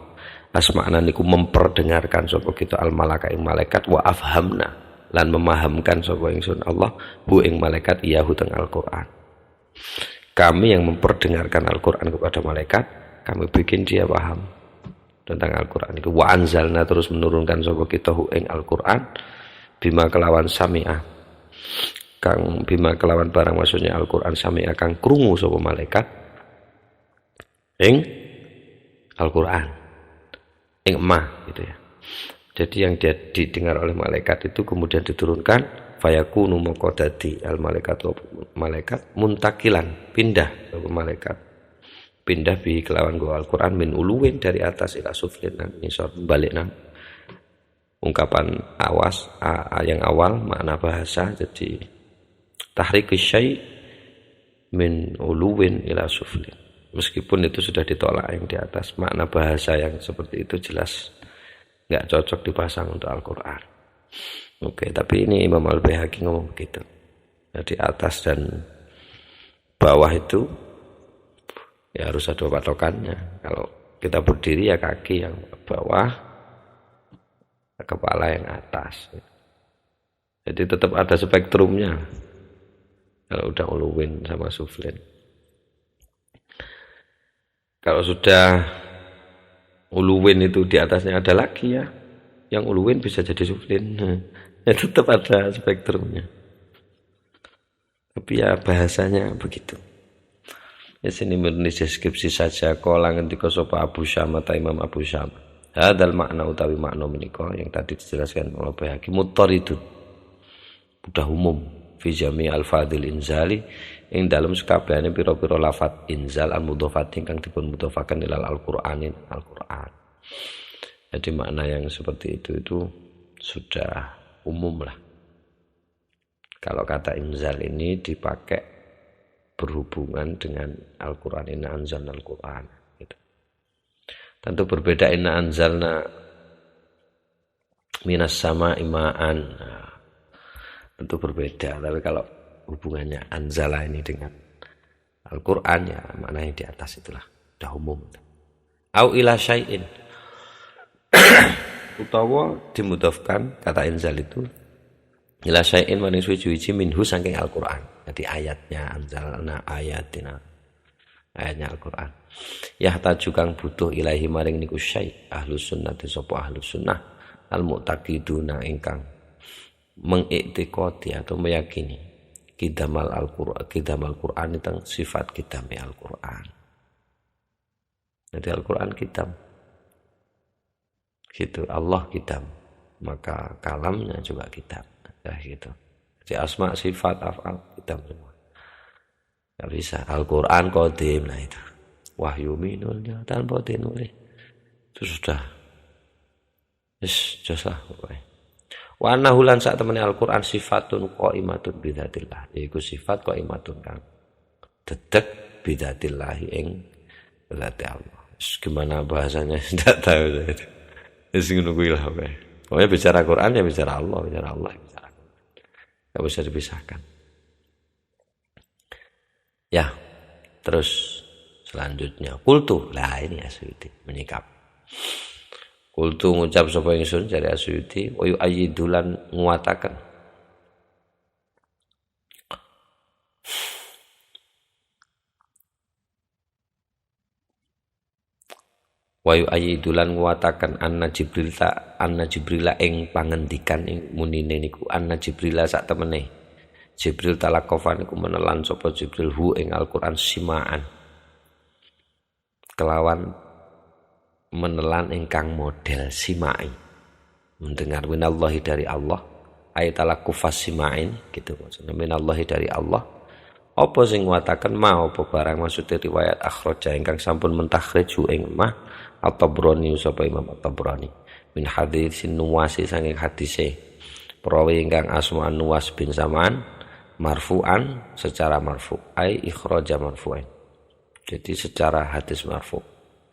Asma'na niku memperdengarkan sapa kita al malaikat wa afhamna lan memahamkan sapa ingsun Allah hu ing malaikat iyahu teng Al-Qur'an. Kami yang memperdengarkan Al-Quran kepada malaikat, kami bikin dia paham tentang Al-Quran itu. Wa anzalna terus menurunkan sapa kita hu ing Al-Quran bima kelawan sami'ah. Kang bima kelawan barang maksudnya Al-Quran sami'ah kang krungu sapa malaikat ing Al-Quran. Ing emah gitu ya. Jadi yang dia didengar oleh malaikat itu kemudian diturunkan fayakunu moko dadi al malaikat muntakilan pindah ke malaikat pindah bi kelawan go Al-Qur'an min uluwin dari atas ila suflin nang nisor balik nang ungkapan awas yang awal makna bahasa jadi tahrik syai min uluwin ila suflin meskipun itu sudah ditolak yang di atas makna bahasa yang seperti itu jelas enggak cocok dipasang untuk Al-Qur'an. Oke, tapi ini Imam Al-Baihaqi ngomong begitu. Jadi atas dan bawah itu ya harus ada patokannya. Kalau kita berdiri ya kaki yang bawah, kepala yang atas. Jadi tetap ada spektrumnya. Kalau udah uluwin sama suflin. Kalau sudah uluwin itu di atasnya ada lagi ya. Yang uluwin bisa jadi suflin. Ya tetap ada spektrumnya. Tapi ya bahasanya begitu. Ya sini murni deskripsi saja. Qala ngendika sapa Abu Syama ta Imam Abu Syama. Hadal makna utawi makna menika yang tadi dijelaskan oleh Baihaqi muttaridun. Udah umum fi jami al-fadil inzali ing dalem sekabehane pira-pira lafat inzal al-mudhafat ingkang dipun mudhafakan ilal Al-Qur'anin Al-Qur'an. Jadi makna yang seperti itu sudah umum lah. Kalau kata inzal ini dipakai berhubungan dengan Al-Quran, inna anzalna Al-Quran gitu. Tentu berbeda inna anzalna minas sama imaan tentu berbeda. Tapi kalau hubungannya anzala ini dengan Al-Quran ya maknanya di atas itulah sudah umum. Au ila syai'in utawa dimudhafkan kata inzal itu ila syai'in maring suci minhu saking Al-Qur'an. Jadi ayatnya anzalna ayatina ayatnya Al-Qur'an. Ya tajukang butuh ilahi maring niku syai' ahlus sunnah sapa ahlus sunnah al-mu'taqiduna ingkang mengiktikadi atau meyakini kidamal Qur'an tentang sifat kidame Al-Qur'an. Jadi Al-Qur'an kidam gitu, Allah kitab, maka kalamnya juga kitab, nah, gitu. Jadi asma, sifat, af'al, kitab semua. Gak bisa. Al-Quran qadim, nah itu. Wahyu minulnya tanpa dinulis. Itu sudah. Jasa. Wa annahu lan sak temene Al-Quran sifatun qaimatun bidzatillah. Iku sifat qaimatun kang dedek bidzatillah ing zat Allah. Gimana bahasanya tidak tahu saya. Wis ngono kuwi lah wae. Pokoknya bicara Quran ya bicara Allah ya bicara Quran. Enggak bisa dipisahkan. Ya. Terus selanjutnya qultu. Lah ini Asyuyuti menyikap. Qultu ngucap sapa ingsun jare Asyuyuti wa yu'ayyidulan nguataken. wa yu'ayyidulan nguwataken anna Jibril ing pangendikan ing munine niku anna Jibril sak temene Jibril talakofan iku menelan sapa Jibril hu ing Al-Qur'an simaan kelawan menelan ingkang model simai mendengar minallahi dari Allah ayat talakufas simain gitu maksudnya minallahi dari Allah apa sing nguwataken ma apa barang maksudnya riwayat akhraja ingkang sampun mentakhriju ing mah At-Tabrani sapa Imam At-Tabrani min hadisin Nuwasi saking hadise perawi ingkang asma Nuwas bin Saman marfu'an secara marfu ai ikhraja marfu'an jadi secara hadis marfu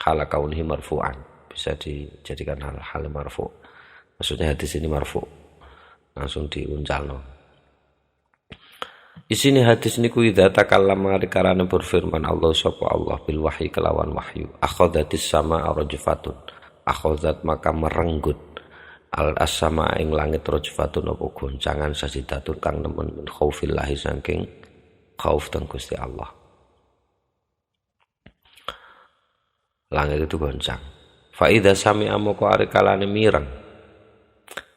kala kaunihi marfu'an bisa dijadikan hal marfu maksudnya hadis ini marfu langsung diuncalno isine hadis niku idza takallama rikarane berfirman Allah sapa Allah bil wahyi kelawan wahyu akhadhatis sama rajfatun akhadhat maka merenggut al asama ing langit rajfatun apa goncangan sajidatun kang nemen min khaufillahi saking khauf teng Gusti Allah langit itu goncang fa idza sami'a moko arikalane mireng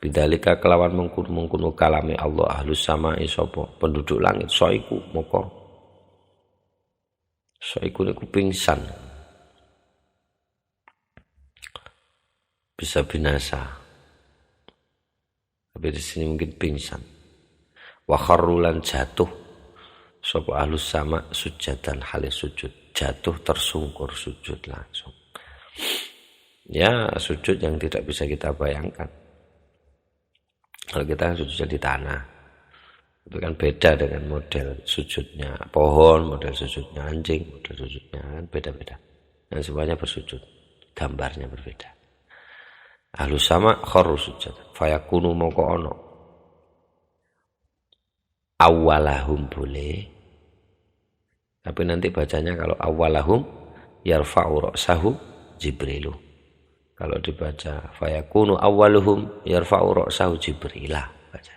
bidalika kelawan mengkono kalame Allah ahlus sama'i sapa penduduk langit soiku niku pingsan bisa binasa tapi di sini mungkin pingsan wa kharrulan jatuh sapa ahlus sama sujadan halis sujud jatuh tersungkur sujud langsung ya sujud yang tidak bisa kita bayangkan. Kalau kita sujudnya di tanah, itu kan beda dengan model sujudnya pohon, model sujudnya anjing, model sujudnya kan beda-beda. Dan semuanya bersujud, gambarnya berbeda. Ahlus sama kharru sujud, fayakunu mongko ono. Awalahum boleh, tapi nanti bacanya kalau awalahum yarfa'u ra'sahu Jibrilu. Kalau dibaca fayakunu awwaluhum yarfa'u ra'sahu Jibrilah baca.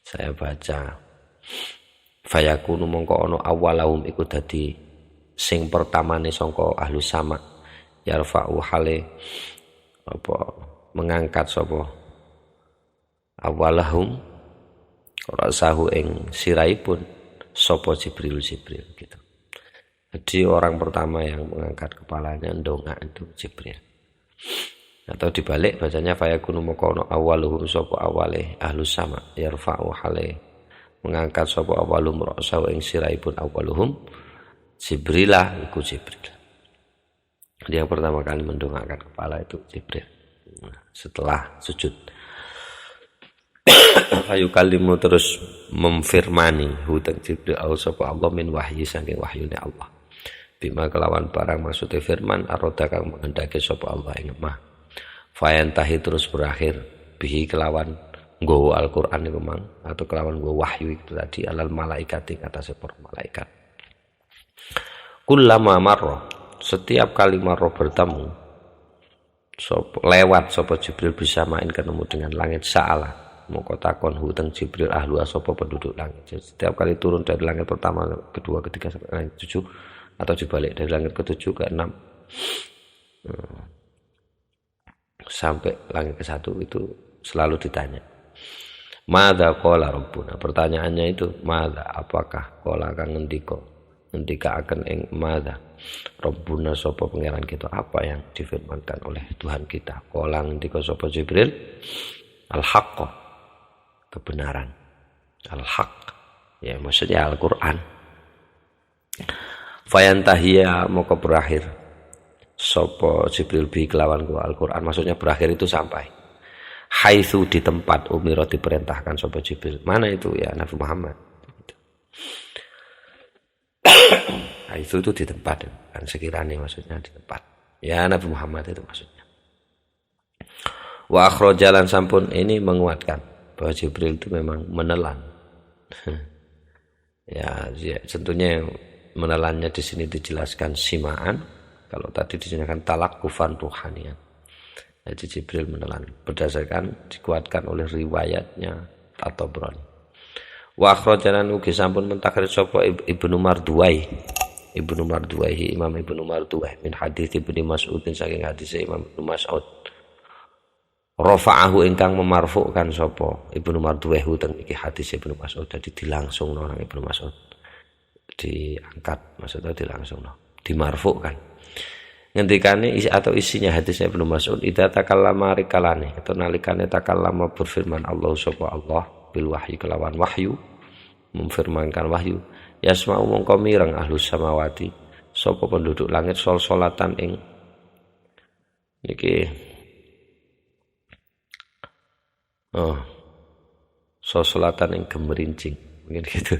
Saya baca fayakunu mongko ono awwalahum iku dadi sing pertamane sangka ahlus sama yarfa'u hale apa mengangkat sapa awwalahum ra'sahu ing siraipun sapa Jibril gitu. Jadi orang pertama yang mengangkat kepalanya ndongak itu Jibril. Atau dibalik bacanya fayakunu moko awaluhum sapa awale ahlus sama yarfa'u hale mengangkat sapa awalum ra'sahu ing siraipun awaluhum Jibrilah iku Jibril. Dia pertama kali mendongakkan kepala itu Jibril. Setelah sujud ayu kalimu terus memfirmani hutang Jibril sapa Allah min wahyi saking wahyune Allah bima kelawan barang maksudnya firman aroda kang menghendaki sapa Allah ing mah fayantahi terus berakhir bihi kelawan nggawa Al-Qur'an iku mang atau kelawan nggawa wahyu itu tadi alal malaikat ing atase para malaikat kullama marra setiap kali marra bertemu lewat sapa Jibril bisa main ketemu dengan langit sa'ala moko takon hutang Jibril ahlu sapa penduduk langit. Jadi, setiap kali turun dari langit pertama, kedua, ketiga sampai langit 7 atau dibalik dari langit ke-7 ke 6 sampai langit ke-1 itu selalu ditanya. Madza qala rabbuna? Pertanyaannya itu madza apakah qala kang ngendika akan ing madza rabbuna sapa pangeran kita apa yang difirmankan oleh Tuhan kita. Qala ngendika sapa Jibril al-haqq kebenaran al-haq ya maksudnya Al-Qur'an fayantahiya moko berakhir sapa Jibril bi kelawan Al-Qur'an maksudnya berakhir itu sampai haitsu di tempat umira diperintahkan sapa Jibril mana itu ya Nabi Muhammad haitsu itu di tempat kan sekiranya maksudnya di tempat ya Nabi Muhammad itu maksudnya wa akhrajalan sampun ini menguatkan bahwa Jibril itu memang menelan. ya tentunya yang menelannya di sini dijelaskan simaan. Kalau tadi dijelaskan talakufan ruhanian. Jadi Jibril menelan berdasarkan dikuatkan oleh riwayatnya At-Tabrani. Wa akhrajanan ugi sampun mentakrir sapa Ibnu Marduwai Ibnu Marduwaihi Imam Ibnu Marduwaih min hadis Ibnu Mas'udin saking hadis Imam Ibnu Mas'ud rafa'ahu ingkang memarfu'kan sapa Ibnu Marduwaih teng iki hadis Ibnu Mas'ud dadi dilangsungno nang Ibnu Mas'ud diangkat maksudnya dilangsungno dimarfu'kan ngendikane isi atau isinya hadis Ibnu Mas'ud idza takallama rikalane atau nalikane takallama berfirman Allah sapa Allah bil wahyi kelawan wahyu memfirmankan wahyu yasma'u mongko mireng ahlus samawati sapa penduduk langit sol-solatan ing niki sol-solatan ing gemerincing mungkin gitu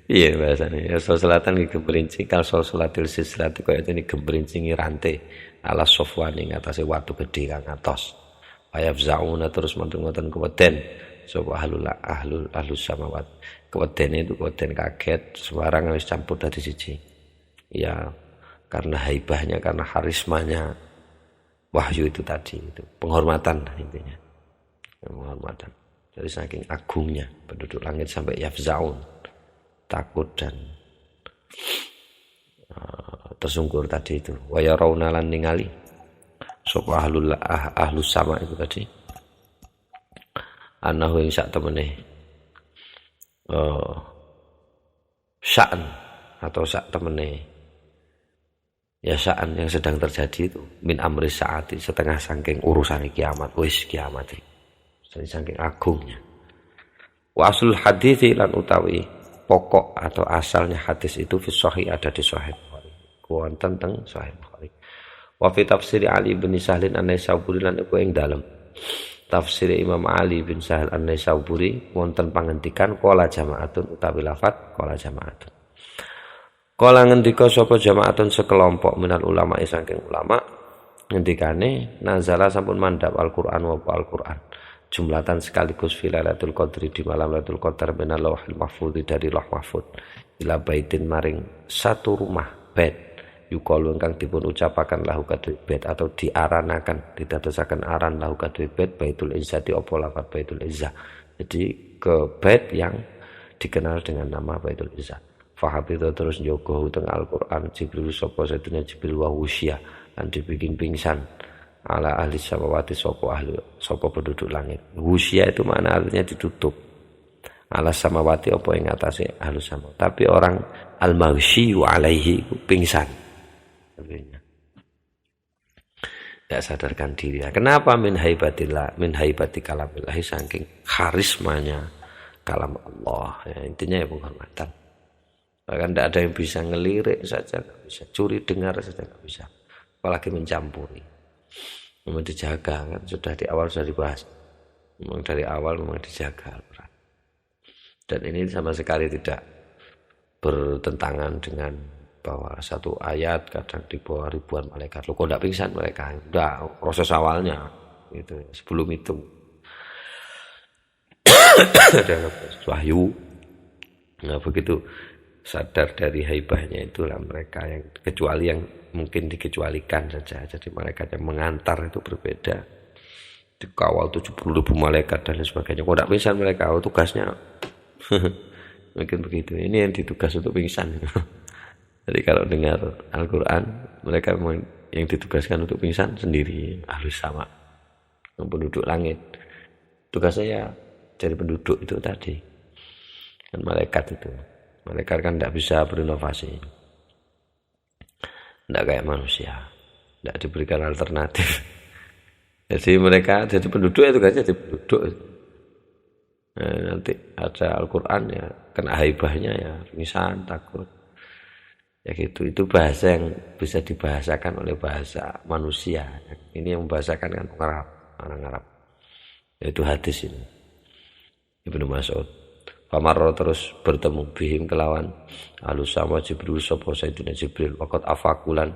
iya bahasanya ya sol-solatan ing gemerincing kal sol-solatil sislati kaya dene gemerincingi rantai ala sofwan ing atase watu gedhe kang atos ayafzauna terus mboten keweden sapa ahlus samawat kewedene itu keweden kaget sembarang wis campur dadi siji ya karena haibahnya karena harismanya wahyu itu tadi itu penghormatan intinya penghormatan dari saking agungnya penduduk langit sampai yafzaun takut dan tersungkur tadi itu wa yarawna lan ningali sapa ahlus sama itu tadi anahu ing sak temene sya'an atau sak temene ya sya'an yang sedang terjadi itu min amri saati setengah saking urusan kiamat wis kiamat saking agungnya wa aslul hadits lan utawi pokok atau asalnya hadis itu fi sahih ada di sahih Bukhari wonten teng sahih Bukhari wa fi tafsir Ali bin Sahlin an-Naisaburi lan iku ing dalem tafsir Imam Ali bin Sahal an-Naisaburi wonten pangandikan qala jamaatun utawi lafat qala jamaatun qala ngendika sapa jamaatun sekelompok minal ulama saking ulama ngendikane nazala sampun mandhap Al-Qur'an wa Al-Qur'an jumlatan sekaligus fi Lailatul Qadri di malam Lailatul Qadar minal lauhil mahfuz dari lauh mahfuz ila baitin maring satu rumah bait yukalu ingkang dipun ucapaken lahu kadhe bait atau diaranaken ditadosaken aran lahu kadhe bait Baitul Izzati apa lafaz Baitul Izzah jadi ke bait yang dikenal dengan nama Baitul Izzah fahabita terus njogo teng Al-Qur'an Jibril sapa sedene Jibril wa wusya lan dibikin pingsan ala ahli samawati sapa penduduk langit wusya itu makna artinya ditutup ala samawati apa ing atase ahli sama tapi orang al-mawsyi alaihi pingsan artinya tidak sadarkan diri. Kenapa min haibati kalamillah saking karismanya kalam Allah ya, intinya ya penghormatan bahkan tidak ada yang bisa ngelirik saja tidak bisa curi dengar saja tidak bisa apalagi mencampuri memang dijaga kan sudah di awal sudah dibahas memang dari awal memang dijaga dan ini sama sekali tidak bertentangan dengan bahwa satu ayat kadang di bawah ribuan malaikat. Loh kok enggak pingsan mereka? Enggak, proses awalnya gitu sebelum itu. Ada wahyu. Nah, begitu sadar dari haibahnya itulah mereka yang kecuali yang mungkin dikecualikan saja. Jadi malaikat yang mengantar itu berbeda. Dikawal 70.000 malaikat dan lain sebagainya. Kok enggak pingsan mereka? Oh, tugasnya mungkin begitu. Ini yang ditugas untuk pingsan. Jadi kalau dengar Al-Quran mereka memang yang ditugaskan untuk pingsan sendiri ahlus sama penduduk langit tugasnya ya jadi penduduk itu tadi dan malaikat kan tidak bisa berinovasi tidak kayak manusia tidak diberikan alternatif jadi mereka jadi penduduk itu kan jadi penduduk nah, nanti ada Al-Quran ya kena haibahnya ya pingsan takut ya gitu itu bahasa yang bisa dibahasakan oleh bahasa manusia ini yang membahasakan kan orang Arab yaitu hadis ini Ibnu Mas'ud Famarro terus bertemu bihim kelawan alus sama Jibril sapa Sayyidina Jibril waqat afakulan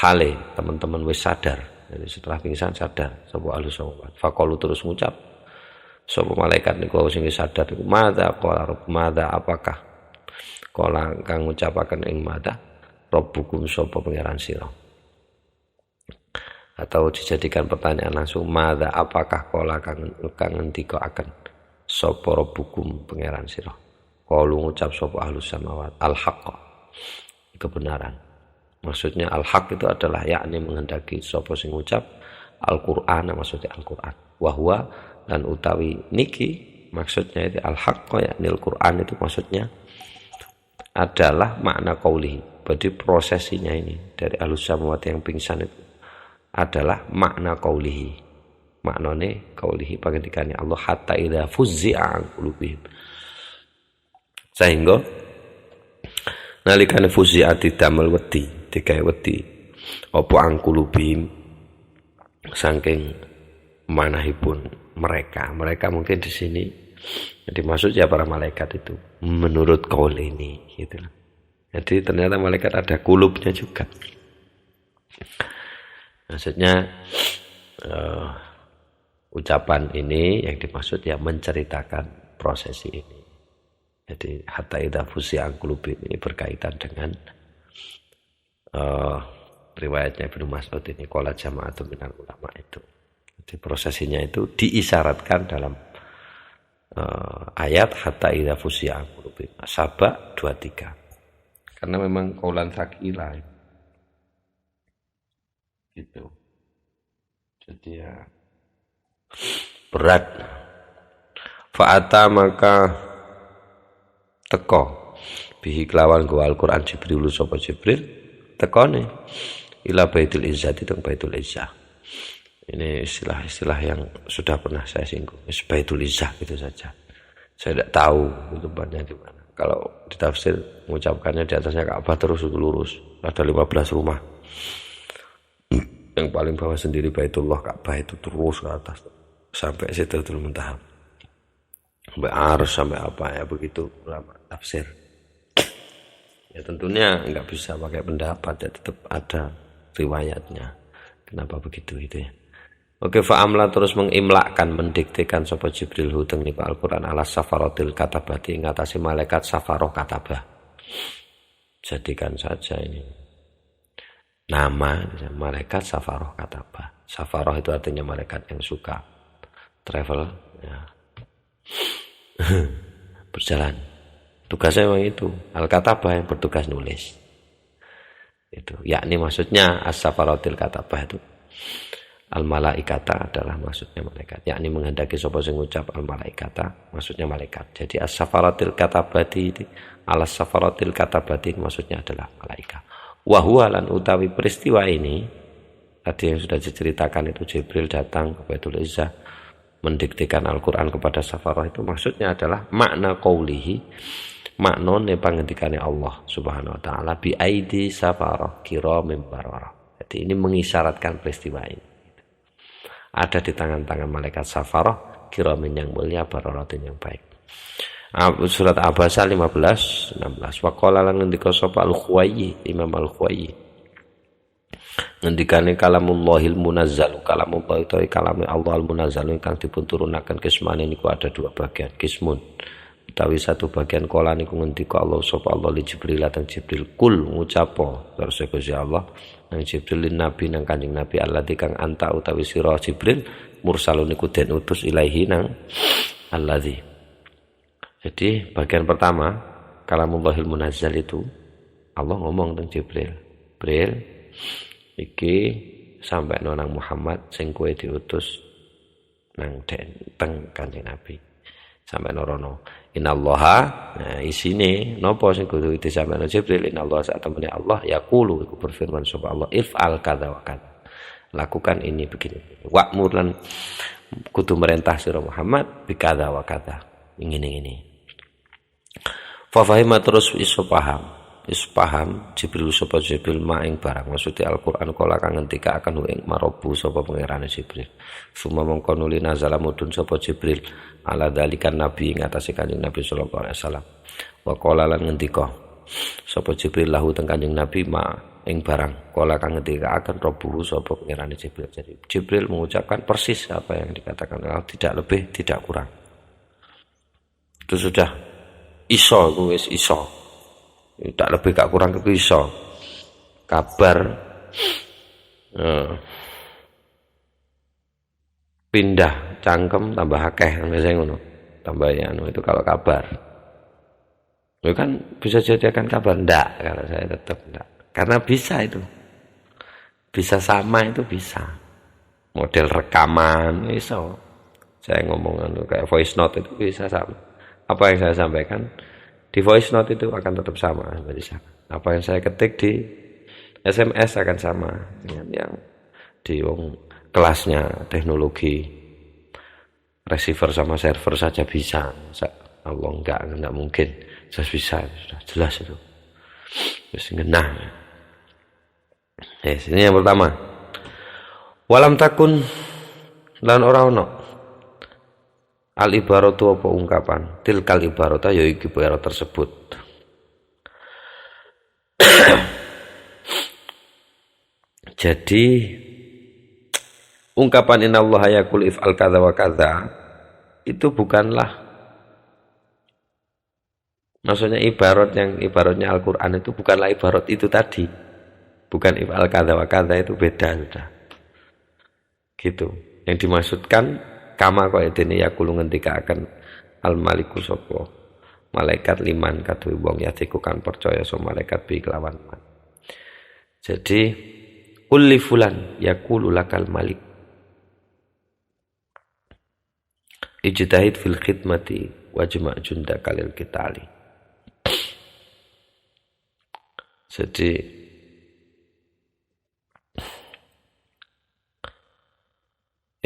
hale teman-teman wis sadar jadi setelah pingsan sadar sapa alus sama faqalu terus ngucap sapa malaikat niku sing sadar madza qala madza apakah kala kang ngucapaken ing mata Rabbukum sapa pangeran sira atau dijadikan pertanyaan langsung madza apakah kala kang ngendikaaken sapa Rabbukum pangeran sira kalu ngucap sapa ahlus samawat al haqq kebenaran. Maksudnya al-haq itu adalah yakni menghendaki sapa sing ngucap Al-Qur'an, maksudnya Al-Qur'an. Wa huwa dan utawi niki maksudnya itu al-haq yakni Al-Qur'an itu maksudnya adalah makna qaulihi. Berarti prosesinya ini dari ahlus samawati yang pingsan itu adalah makna qaulihi. Maknane qaulihi pangendikane Allah hatta idza fuzzi'a an qulubihim. Sehingga nalikane fuzzi'ati damel wedi, digawe wedi apa an qulubihim saking manahipun mereka mungkin di sini jadi maksudnya para malaikat itu menurut qaul ini gitu. Jadi ternyata malaikat ada kulubnya juga. Maksudnya ucapan ini yang dimaksud ya menceritakan prosesi ini. Jadi hatta idza fusi'a qulubihim ini berkaitan dengan riwayatnya Ibnu Mas'ud ini qala jama'atun minal ulama itu. Jadi prosesinya itu diisyaratkan dalam ayat hatta idza fusi'a qulubihim. Saba 23. Karena memang qaulan tsaqila gitu. Jadi ya berat. Fa'ata maka teko bihi kelawan go Al-Qur'an Jibril sapa Jibril tekone ila Baitul Izzati teng Baitul Izzah. Ini istilah-istilah yang sudah pernah saya singgung. Baitul Izzah gitu saja. Saya tidak tahu tempatnya di mana. Kalau di tafsir mengucapkannya di atasnya Ka'bah terus lurus. Ada 15 rumah. Yang paling bawah sendiri Baitullah, Ka'bah itu terus ke atas sampai Sidratul Muntaha. Sampai Ars sampai apa ya begitu ulama tafsir. Ya tentunya enggak bisa pakai pendapat ya tetap ada riwayatnya. Kenapa begitu itu ya? Oke, fa'amla terus mengimlakkan, mendiktekan sapa Jibril huteng niku Al-Qur'an ala safaratil katabati ngatasi malaikat safaroh katabah. Jadikan saja ini nama malaikat safaroh katabah. Safaroh itu artinya malaikat yang suka travel ya. Berjalan. Tugasnya memang itu, al-katabah yang bertugas nulis. Itu, yakni maksudnya as-safaratil katabah itu al-malaikata adalah maksudnya malaikat, yakni menghendaki sapa sing ngucap al-malaikata maksudnya malaikat. Jadi as-safaratil katabati alas-safaratil katabati maksudnya adalah malaikat. Wa huwa lan utawi peristiwa ini tadi yang sudah diceritakan itu Jibril datang ke Baitul Izzah mendiktikan Al-Qur'an kepada safarah itu maksudnya adalah makna qaulihi maknane pangendikane Allah Subhanahu wa taala bi aidi safarah kiramin bararah. Jadi ini mengisyaratkan peristiwa ini. Ada di tangan-tangan malaikat safarah kiramin yang mulia bararatin yang baik. Surat Abasa 15-16 waqala lan ngendika sapa Al-Khuwayyi Imam Al-Khuwayyi ngendikane kalamullahil munazzal kalamullah itu kalame Allah al-munazzal ingkang dipun turunaken kismane niku ada dua bagian kismun utawi satu bagian kala niku ngendika Allah sapa Allah li Jibril lan Jibril kul ngucapo terus Gusti Allah nang Jibril nabi nang Kanjeng Nabi allati kang anta utawi sira Jibril mursalun niku den utus ilaahi nang alladzi. Jadi bagian pertama kalamullahil munazzal itu Allah ngomong tentang Jibril. Jibril iki sampai nang Muhammad sing kowe diutus nang teng Kanjeng Nabi. Sampai norono. Innallaha nah isine napa sing kudu disampaikan Jibril innallaha sak temene Allah yaqulu iku berfirman sapa Allah if'al kadza wa kadza. Lakukan ini begini. Wa'mur lan kudu merintah sira Muhammad bi kadza wa kadza. Ngene-ngene. Fafahima terus iso paham Jibril sapa Jibril maing barang maksudnya Al-Qur'an kala kang ngendika akan ing marobu sapa pangerane Jibril. Suma mongko nuli nazala mudun sapa Jibril ala dalikan nabi ing atase Kanjeng Nabi sallallahu alaihi wasallam. Wa qala lan ngendika sapa Jibril lahu teng Kanjeng Nabi ma ing barang kala kang ngendika akan robu sapa pangerane Jibril. Jadi Jibril mengucapkan persis apa yang dikatakan Allah, tidak lebih tidak kurang. Itu sudah iso wis iso. Tak lebih gak kurang itu iso. Kabar pindah cangkem tambah akeh biasanya ngono. Tambah ya itu kalau kabar. Lu kan bisa jadi akan kabar, enggak, kalau saya tetap enggak. Karena bisa itu. Bisa sama itu bisa. Model rekaman iso. Saya ngomong kayak voice note itu bisa sama. Apa yang saya sampaikan di voice note itu akan tetap sama seperti sana. Apa yang saya ketik di SMS akan sama dengan yang di kelasnya teknologi receiver sama server saja bisa. Allah enggak mungkin. Jelas bisa, sudah jelas itu. Terus ngenah. Ini yang pertama. Walam takun lan ora ono al ibaratu apa ungkapan tilkal ibarata ya iki ibarat tersebut. Jadi ungkapan innallaha yaqul if'al kadza wa kadza itu bukanlah, maksudnya ibaratnya Al-Qur'an itu bukanlah ibarat itu tadi. Bukan if'al kadza wa kadza, itu beda sudah. Gitu. Yang dimaksudkan kama kaya dene yaqulu ngendikaken al-maliku sapa malaikat liman kaduwe wong yatiku kan percaya so malaikat bi kelawan man. Jadi kulli fulan yaqulu lakal malik ijtahid fil khidmati wajma' jundaka lil qitali. Jadi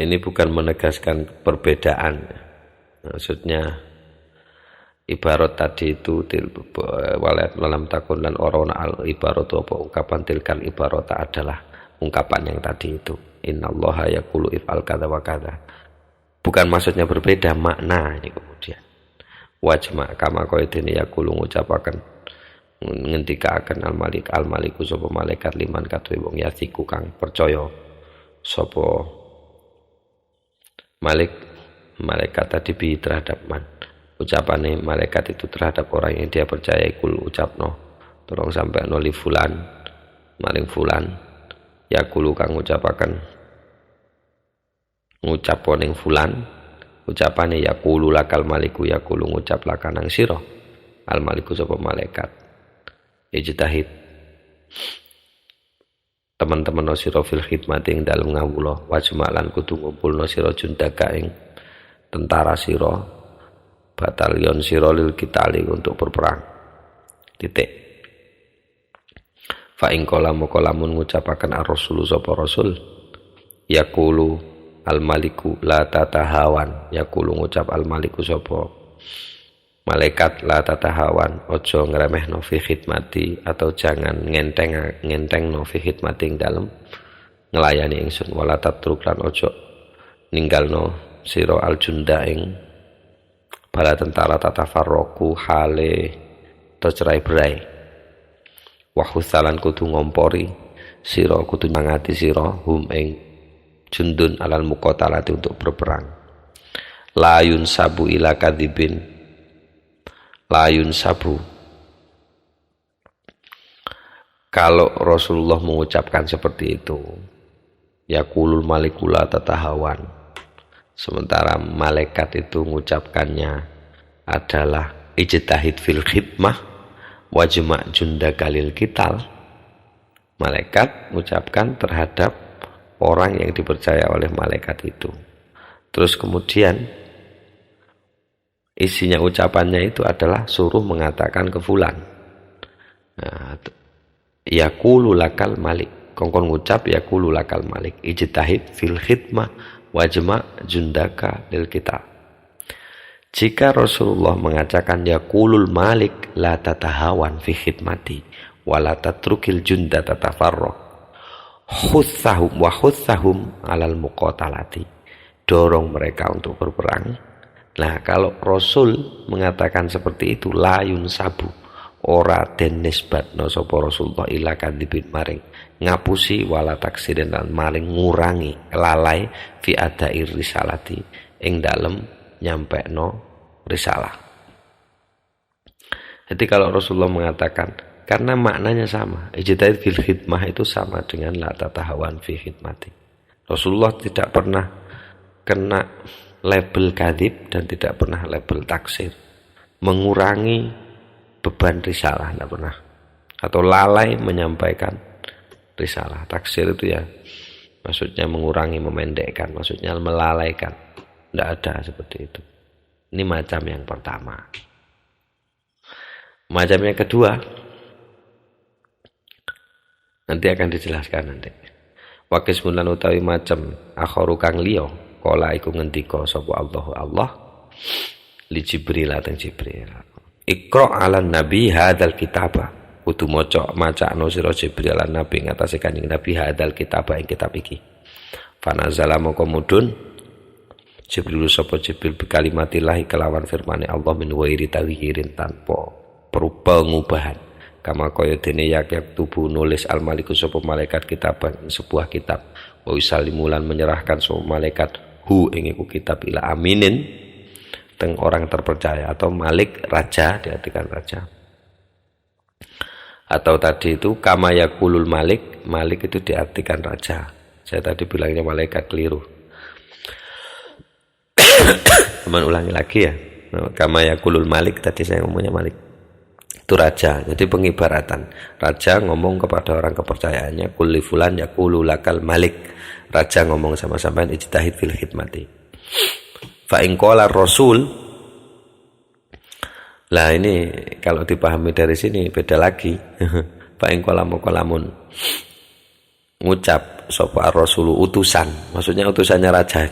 ini bukan menegaskan perbedaan. Maksudnya ibarat tadi itu walat malam takun dan orang al ibarat apa ungkapan tilkal ibarat adalah ungkapan yang tadi itu. Innallaha yaqulu if'al kadza wa kadza. Bukan maksudnya berbeda makna ini kemudian. Wajma kama qaidene yaqulu ngucapaken ngendikaken al maliku sapa malaikat liman kaduwe wong yasiku kang percaya sapa malaikat tadi bi terhadap man. Ucapane malaikat itu terhadap orang yang dia percaya kul ucapno tolong sampai noli fulan maring fulan ya kulu kang ngucapaken ngucap ning fulan ucapane ya kulu lakal maliku ya kulu ngucap lakanang sira al maliku sapa malaikat ijtahid teman-teman sira fil khidmat ing dalem ngawula wajmalan kudu ngumpulno sira jundaka ing tentara sira batalion sira lil kitali untuk berperang. Titik. Fa ing qala moko lamun ngucapaken ar-rasul sapa rasul yaqulu al-maliku la tatahawan yaqulu ngucap al-maliku sapa malaikat la tatahawan ojo ngremehno fi khidmati atau jangan ngentengno fi khidmati ing dalem nglayani ingsun wala tatruk lan ojo ninggalno sira al-junda ing bala tentara tatafarroku hale tercerai berai wahusalan kudu ngompori sira kudu mangati sira hum ing jundun alal muqatalati untuk berperang layun sabu ila kadibin layun sabu. Kalau Rasulullah mengucapkan seperti itu yaqulul malikula tatahawan, sementara malaikat itu mengucapkannya adalah ijtahid fil khidmah wajma' jundaka lil qital. Malaikat mengucapkan terhadap orang yang dipercaya oleh malaikat itu. Terus kemudian isinya ucapannya itu adalah suruh mengatakan ke fulan. Yaqulu lakal malik. Kongkon ngucap yaqulu lakal malik. Ijtahid fil khidmah wajma' jundaka lil qital. Jika Rasulullah mengatakan yaqulul malik la tatahawan fi khidmati wa la tatrukil junda tatafarraq khussahum wa khussahum alal muqatalati, dorong mereka untuk berperang. Nah, kalau Rasul mengatakan seperti itu layun sabu ora den nisbatno sapa Rasulullah ila kadibin maring ngapusi wala taksirin lan maring ngurangi lalai fi adair risalati ing dalem nyampekno risalah. Jadi kalau Rasulullah mengatakan karena maknanya sama, ijtihad fil khidmah itu sama dengan la tatahawan fi khidmati. Rasulullah tidak pernah kena label kadhib dan tidak pernah label taksir, mengurangi beban risalah, tidak pernah, atau lalai menyampaikan risalah. Taksir itu ya maksudnya mengurangi, memendekkan, maksudnya melalaikan. Tidak ada seperti itu. Ini macam yang pertama. Macam yang kedua nanti akan dijelaskan nanti. Wakis mulan utawi macam akharu kang liya kala iku ngendika sapa Allah li Jibril ateng Jibril. Iqra 'alan nabi hadzal kitaba. Kudu macakno sira Jibril lan nabi ngatasé kanjeng Nabi hadzal kitaba ing kitab iki. Fanazala moko mudhun Jibril sapa Jibril bi kalimatillahi kelawan firmane Allah min wairi taghirin tanpa perubahan. Kama kaya dene yak tubuh nulis al-maliku sapa malaikat kitaban sebuah kitab wa usalimulan menyerahkan sapa malaikat hu ing iku kitab ila aminin teng orang terpercaya, atau malik raja, diartikan raja, atau tadi itu kama yakulul malik, malik itu diartikan raja. Saya tadi bilangnya malaikat, keliru. Teman ulangi lagi ya, kama yakulul malik, tadi saya ngomongnya malik itu raja. Jadi pengibaratan raja ngomong kepada orang kepercayaannya, kulli fulan yaqulu lakal malik, raja ngomong sama sampean ijtahid fil khidmati. Fa in qala rasul, lah ini kalau dipahami dari sini beda lagi. Fa in qala mukalamun, ngucap sapa rasul utusan, maksudnya utusannya raja.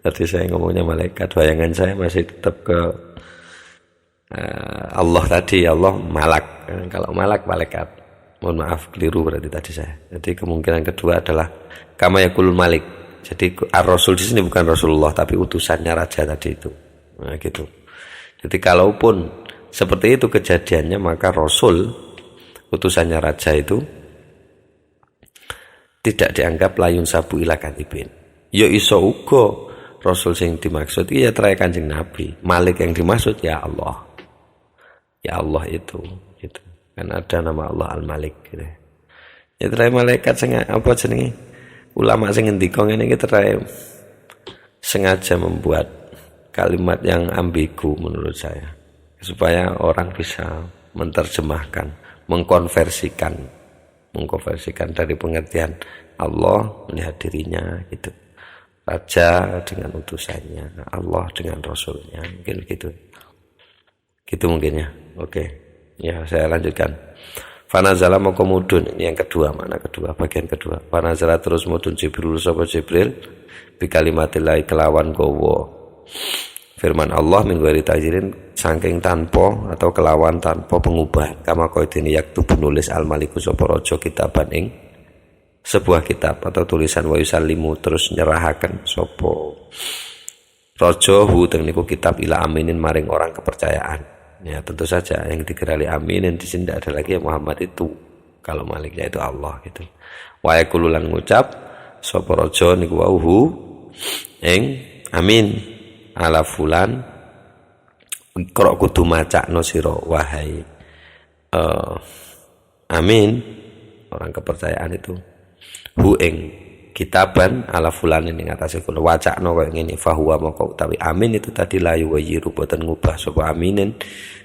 Tadi saya ngomongnya malaikat, bayangan saya masih tetap ke Allah tadi, Allah malak. Kalau malak malaikat, mohon maaf keliru berarti tadi saya. Jadi kemungkinan kedua adalah kama yakulul malik. Jadi ar-rasul di sini bukan Rasulullah tapi utusannya raja tadi itu. Nah, gitu. Jadi kalaupun seperti itu kejadiannya, maka rasul utusannya raja itu tidak dianggap layun sabu ila katibin. Ya iso uga rasul sing dimaksud ya trae Kanjeng Nabi. Malik yang dimaksud ya Allah. Ya Allah itu gitu. Kan ada nama Allah Al-Malik gitu. Ya trae malaikat sing apa jenenge? Ulama sing ngendika ngene iki trae sengaja membuat kalimat yang ambigu menurut saya, supaya orang bisa menerjemahkan, mengkonversikan dari pengertian Allah melihat dirinya gitu, raja dengan utusannya, Allah dengan rasulnya, mungkin gitu mungkin ya. Oke ya, saya lanjutkan. Fanazala moko mudun, ini yang kedua, makna kedua, bagian kedua. Fanazala terus mudun Jibril sapa Jibril bi kalimatillahi kelawan gowo firman Allah min ghairi tajirin, saking tanpa atau kelawan tanpa pengubahan. Kama qaidini yaktubu nulis al-maliku sapa raja kitaban ing sebuah kitab atau tulisan, wa yusallimu terus nyerahaken sapa raja hu teng niku kitab ila aminin maring orang kepercayaan. Ya tentu saja yang digerali aminin di sini tidak ada lagi yang Muhammad itu, kalau maliknya itu Allah gitu. Wa yaqululan ngucap sapa raja niku wauhu ing amin ala fulan, kira kudu macakno sira wahai amin orang kepercayaan itu hu ing kitaban ala fulan ing atase kula wacakno kaya ngene, fahuwa moko utawi amin itu tadi layu wayiru boten ngubah sapa aminin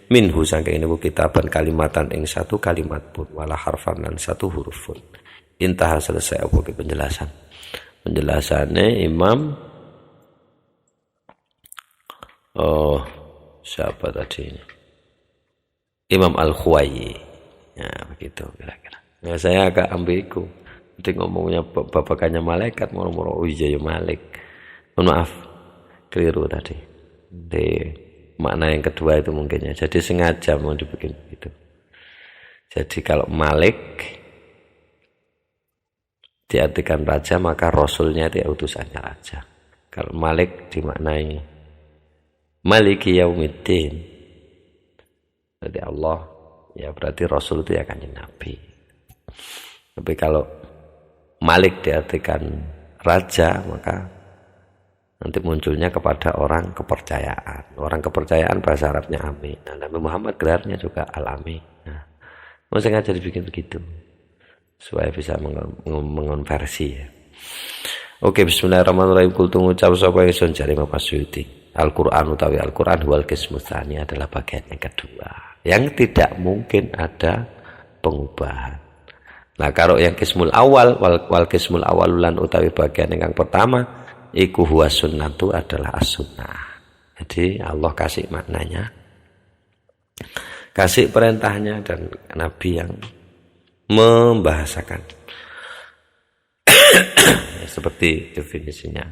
minhu saking niku kitaban kalimatan ing satu kalimat pun wala harfan lan satu huruf pun. Intah selesai apa penjelasannya Imam siapa tadi, Imam Al-Khuwayi ya begitu kira-kira. Ya saya agak ambigu nanti ngomongnya babakannya malaikat moro-moro oh iya ya Malik, mohon maaf keliru tadi. Di makna yang kedua itu mungkinnya, jadi sengaja mau dibikin begitu. Jadi kalau Malik diartikan raja, maka rasulnya itu utusannya raja. Kalau Malik dimaknai Maliki Yaumiddin, jadi Allah ya berarti rasul itu ya Kanjeng Nabi. Tapi kalau Malik diartikan raja, maka nanti munculnya kepada orang kepercayaan. Orang kepercayaan bahasa Arabnya amin. Nah, Nabi Muhammad gelarnya juga al-amin. Nah, mau sengaja dibikin begitu supaya bisa mengonversi ya. Oke, bismillahirrahmanirrahim. Kultu ngucap sapa ingsun jare Imam Asyuti. Al-Qur'an utawi Al-Qur'an wal qismu tsani adalah bagian yang kedua. yang tidak mungkin ada pengubahan. Nah, kalau yang kismul awal wal kismul awal lan utawi bagian yang pertama iku huwa sunnatu adalah as-sunnah. Jadi Allah kasih maknanya, kasih perintahnya, dan Nabi yang membahasakan. Seperti definisinya.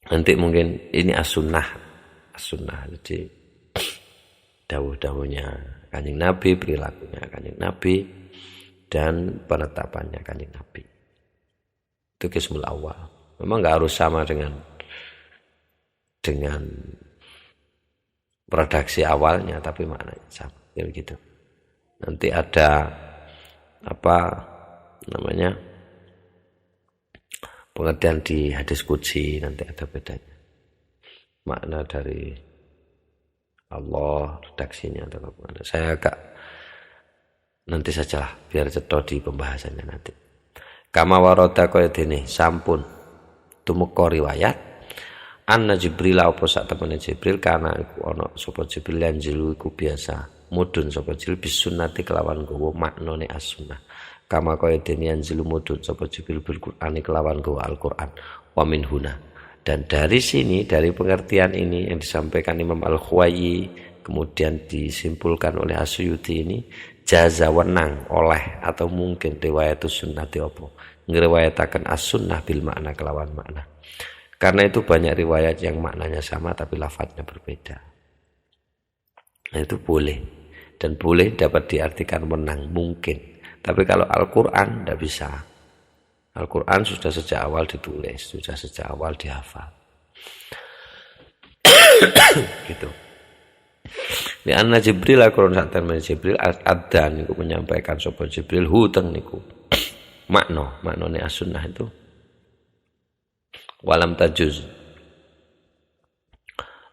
Nanti mungkin ini as-sunnah. As-sunnah. Jadi dawuh-dawuhnya Kanjeng Nabi, perilakunya Kanjeng Nabi, dan penetapannya Kanjeng Nabi. Itu kismul awal. Memang nggak harus sama dengan redaksi awalnya, tapi maknanya sama. Gitu. Nanti ada pengertian di hadis qudsi, nanti ada bedanya. Makna dari Allah, redaksinya atau apa. Saya agak nanti sajalah, biar ceto di pembahasannya nanti. Kama warada kaya dene sampun tumeka riwayat anna Jibril apa sak temene Jibril kana iku ana sapa Jibril lanjilu iku biasa mudhun sapa Jibril bisunnati kelawan gawa maknane as-sunnah. Kama kaya dene anjilu mudhun sapa Jibril bil Qur'ani kelawan gawa Al-Qur'an wa min huna. Dan dari sini, dari pengertian ini yang disampaikan Imam Al-Khuwayi, kemudian disimpulkan oleh As-Suyuti ini, jaza wenang oleh atau mungkin riwayatus sunnati opo ngriwayataken as-sunnah bil makna kelawan makna. Karena itu banyak riwayat yang maknanya sama tapi lafadznya berbeda. Nah, itu boleh, dan boleh dapat diartikan menang mungkin. Tapi kalau Al-Qur'an tidak bisa. Al-Quran sudah sejak awal ditulis, sudah sejak awal dihafal. Gitu. Di anna Jibril Al-Quran saat temen Jibril ada niku menyampaikan sapa Jibril huteng niku. Maknane as-sunnah itu walam tajuz.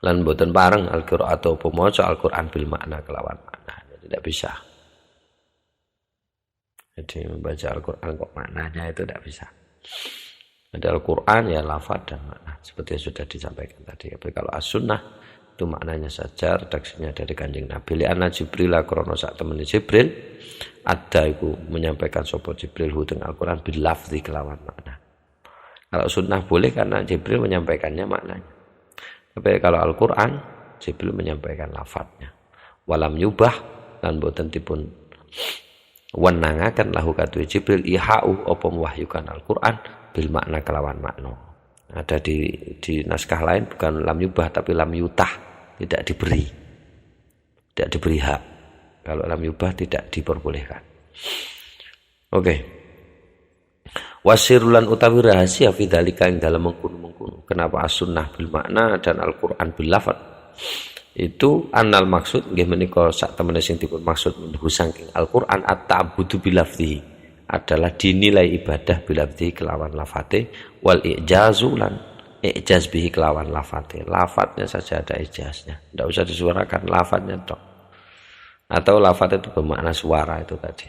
Lan boten bareng Al-Qur'an atau pemaca Al-Quran bil makna kelawan makna. Tidak bisa. Jadi membaca Al-Quran kok maknanya itu tidak bisa. Ada Al-Quran ya lafaz dan makna, seperti yang sudah disampaikan tadi. Tapi kalau as-sunnah itu maknanya saja, redaksinya dari Kanjeng Nabi. Li'anna Jibril krono sak temene Jibril ada iku menyampaikan sapa Jibril huteng Al-Quran bil lafzi kelawan makna. Kalau sunnah boleh karena Jibril menyampaikannya maknanya. Tapi kalau Al-Quran Jibril menyampaikan lafadznya. Walam yubah lan boten dipun wenangaken lahu katu Jibril ihau apa mewahyukan Al-Qur'an bil makna kelawan makna. Ada di naskah lain bukan lam yubah tapi lam yutah, tidak diberi. Tidak diberi hak. Kalau lam yubah tidak diperbolehkan. Oke. Wasirulan utawi rahasia fi dzalika ing dalem mengkono-mengkono. Kenapa as-sunnah bil makna dan Al-Qur'an bil lafaz? Itu anal maksud nggih menika sak temene sing dipun maksud menhu saking Al-Qur'an at-ta'budu bilafdhihi adalah dinilai ibadah bilafdhihi kelawan lafate wal ijazu lan ijaz bihi kelawan lafate. Lafadznya saja ada ijaznya, tidak usah disuarakan lafadznya tok. Atau lafadz itu bermakna suara itu tadi.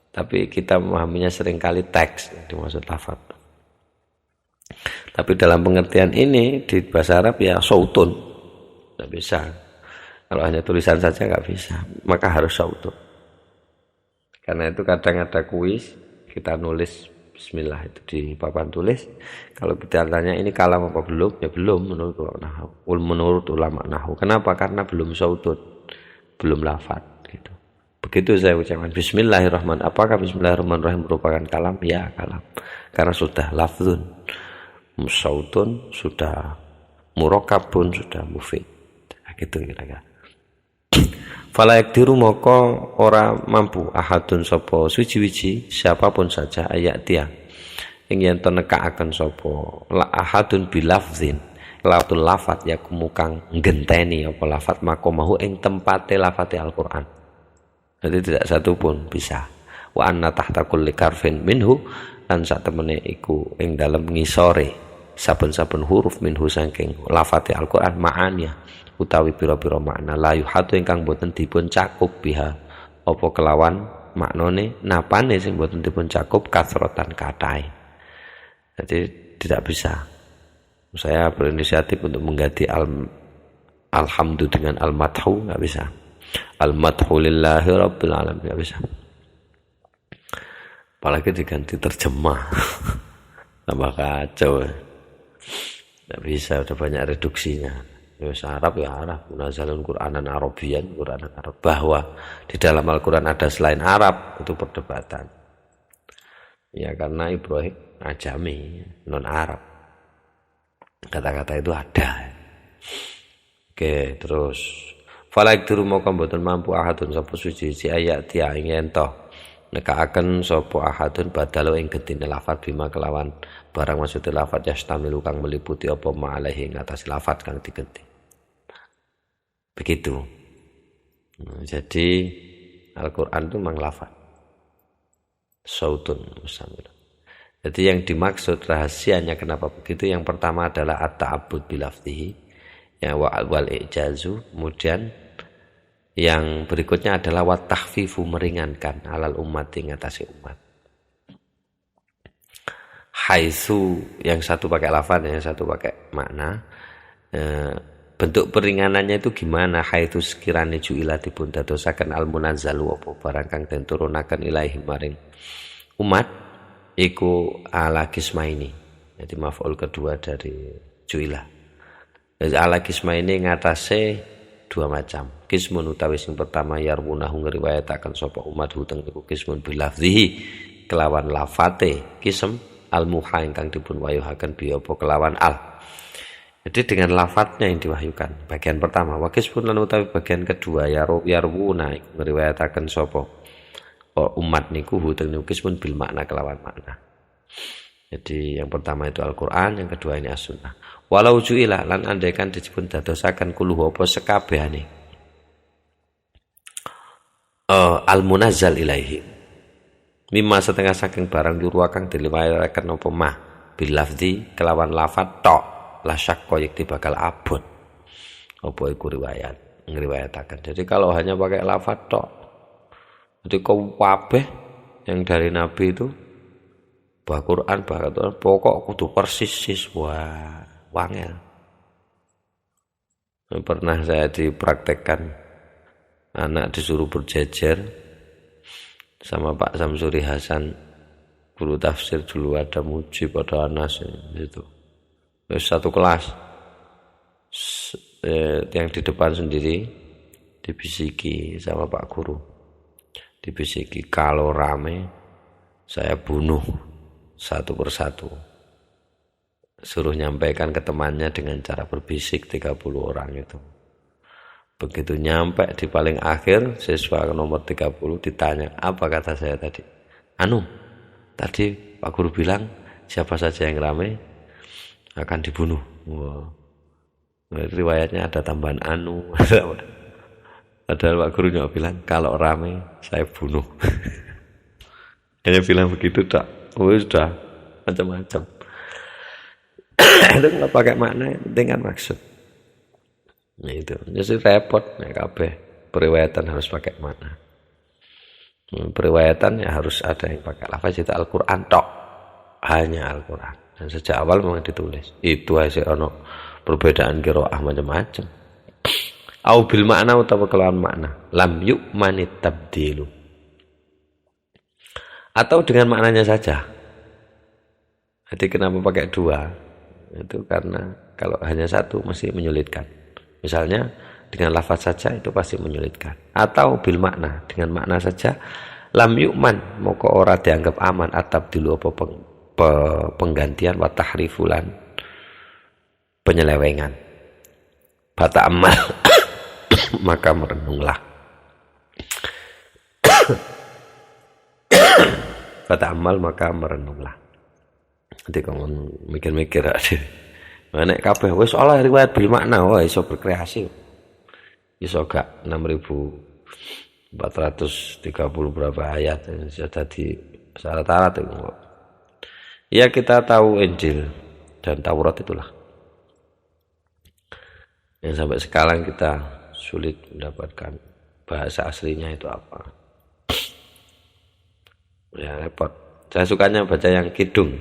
Tapi kita memahaminya seringkali teks yang dimaksud lafadz. Tapi dalam pengertian ini di bahasa Arab ya sautun. Tidak bisa. Kalau hanya tulisan saja nggak bisa, maka harus sautun. Karena itu kadang ada kuis, kita nulis Bismillah itu di papan tulis. Kalau kita tanya ini kalam apa belum? Ya belum menurut ulama nahwu. Kenapa? Karena belum sautun, belum lafaz. Gitu. Begitu saya ucapkan Bismillahirrahmanirrahim. Apakah Bismillahirrahmanirrahim merupakan kalam? Ya kalam. Karena sudah lafzun, sautun, sudah murakabun, sudah mufid. Gitu kira-kira. Fala yakdiru moko ora mampu ahadun sapa suci-wici siapapun saja ayat dia ing yen to nekakaken sapa la ahadun bilafzin latul lafat ya kumukang ngenteni apa lafat makomahu ing tempate lafate Al-Qur'an. Jadi tidak satu pun bisa. Wa anna tahta kulli karfin minhu lan sak temene iku ing dalem ngisore saben-saben huruf minhu saking lafate Al-Qur'an ma'aniya utawi pira-pira makna la yuhatu ingkang boten dipun cakup biha apa kelawan maknane napane sing boten dipun cakup kasrotan katai. Jadi tidak bisa. Saya berinisiatif untuk mengganti alhamdu dengan al-madhu, enggak bisa. Al-madhu lillahi rabbil alamin. Nggak bisa. Apalagi diganti terjemah. Tambah kacau. Nggak bisa, udah banyak reduksinya. Ya Arab ya Arab, munazalun Qur'anan Arabian, Qur'anan Arab. Bahwa di dalam Al-Qur'an ada selain Arab, itu perdebatan. Ya karena Ibrahim ajami, non Arab. Kata-kata itu ada. Oke, terus falaik duru maka mboten mampu ahadun sapa suci ayat dia ingin toh nekaaken sapa ahadun badalo ing gentine lafat bima kelawan barang maksudé lafat yastamilu kang meliputi apa ma'alaihi ing atas lafat kang digenti. Begitu. Jadi Al-Qur'an itu memang lafat. Sautun musamil. Jadi yang dimaksud rahasianya kenapa begitu, yang pertama adalah at-ta'abbud bilafzihi ya wal ijazu, kemudian yang berikutnya adalah wat tahfifu meringankan alal umat ing atase umat. Haitsu yang satu pakai lafaz yang satu pakai makna. Bentuk peringanannya itu gimana? Haitsu sekirane ju'ila dipun dadosaken al munazzalu apa barang kang den turunaken ilahi maring umat iku ala kismaini. Jadi maf'ul kedua dari ju'ila. Jadi ala kismaini ngatasé dua macam. Kismun utawi sing pertama yarwunahu ngriwayataken sapa umat huteng iku kismun bilafzihi kelawan lafate kism al-muha ingkang dipun wayuhaken bi apa kelawan al. Jadi dengan lafadznya yang diwahyukan. Bagian pertama wa kismun lan utawi bagian kedua yarwuna iku ngriwayataken sapa umat niku huteng niku kismun bil makna kelawan makna. Jadi yang pertama itu Al-Qur'an, yang kedua ini As-Sunnah. Walau ju'ila lan andaikan dipun dadosaken kuluh apa sekabehane al-munazzal ilaihi mimma setengah saking barang yurwa kang diliwayataken apa mah bil lafzi kelawan lafat tok la syakka yakti bakal abot apa iku riwayat ngriwayataken. Jadi kalau hanya pakai lafat tok, jadi kabeh yang dari Nabi itu bah Quran bah pokok kudu persis. Wah, wangel. Pernah saya dipraktekkan, anak disuruh berjejer sama Pak Samsuri Hasan, guru tafsir dulu, ada Mujib, ada Anas itu. Satu kelas, yang di depan sendiri dibisiki sama Pak Guru, dibisiki kalau rame saya bunuh satu persatu. Suruh nyampaikan ke temannya dengan cara berbisik 30 orang itu. Begitu nyampe di paling akhir, siswa nomor 30 ditanya, apa kata saya tadi? Tadi Pak Guru bilang siapa saja yang ramai akan dibunuh. Wow. Riwayatnya ada tambahan Padahal Pak Guru juga bilang kalau ramai saya bunuh. Hanya bilang begitu tak. Sudah macam-macam. Itu nggak pakai makna, yang penting kan maksud. Nah itu, jadi repot nih kabeh. Periwayatan harus pakai makna. Periwayatan ya harus ada yang pakai lafaz itu Al-Qur'an tok. Hanya Al-Qur'an. Dan sejak awal memang ditulis. Itu hasil ono perbedaan qiraah macam-macam. Au bil makna utawa kelawan makna. Lam yu'manit tabdilu. Atau dengan maknanya saja. Jadi kenapa pakai dua? Itu karena kalau hanya satu mesti menyulitkan. Misalnya dengan lafaz saja itu pasti menyulitkan. Atau bil makna, dengan makna saja lam yu'man moko ora dianggap aman at-tabdilu apa penggantian wa tahrifulan penyelewengan. Bata amal maka merenunglah. Bata amal maka merenunglah. Nanti kamu mikir-mikir aja. Nek kabeh wis oleh riwayat bil makna, wah iso berkreasi. Iso gak 6430 berapa ayat sudah tadi syarat-syarat itu. Ya kita tahu Injil dan Taurat itulah. Yang sampai sekarang kita sulit mendapatkan bahasa aslinya itu apa. Ya repot. Saya sukanya baca yang kidung.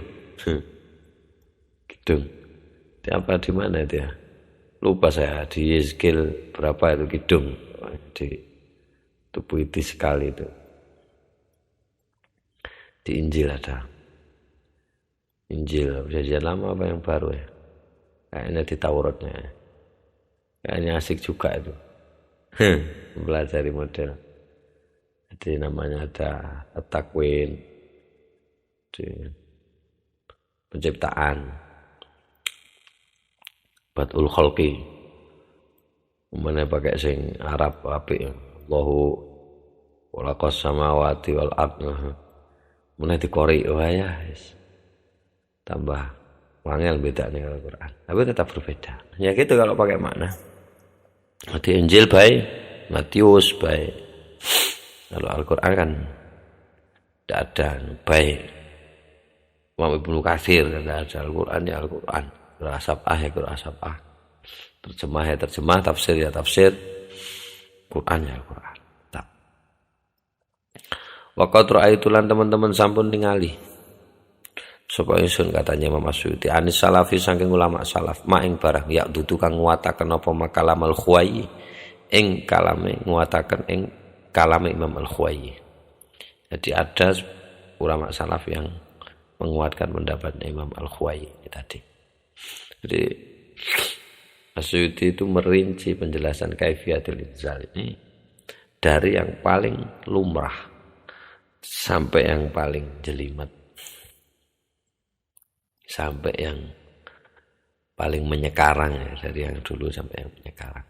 Kidung. Apa di mana dia? Lupa saya di skill berapa itu kidung. Itu puitis sekali itu. Di Injil ada. Injil perjanjian lama apa yang baru ya? Kayaknya di Tauratnya. Kayaknya asik juga itu. Mempelajari model. Jadi namanya ada At-Takwin, penciptaan, Badul Khalqi. Kemudian pakai sing Arab apik. Allahu walaqas samawati wal ardh. Mulai dikori ya, tambah wangel beda nih Al-Quran, tapi tetap berbeda. Ya gitu kalau pakai makna. Di Injil baik, Matius baik. Kalau Al-Quran kan tidak ada baik. Imam Ibnu Katsir tidak ada Al-Quran ya Al-Quran. Qira'ah sab'ah ya qira'ah sab'ah. Terjemah ya terjemah, tafsir ya tafsir. Quran ya Al-Quran. Waqat ra'aitu lan teman-teman sampun ningali. Sapa ingsun katanya Imam Asy'uti anis salafi saking ulama salaf ma ing barang ya dudu kang nguwataken apa makalamal Khuwai ing kalame nguwataken ing kalame Imam Al-Khuwai. Jadi ada ulama salaf yang menguatkan pendapat Imam Al-Khuwai tadi. Jadi Asy'uti itu merinci penjelasan kaifiyatul inzal ini dari yang paling lumrah sampai yang paling jelimet, sampai yang paling menyekarang ya, dari yang dulu sampai yang menyekarang.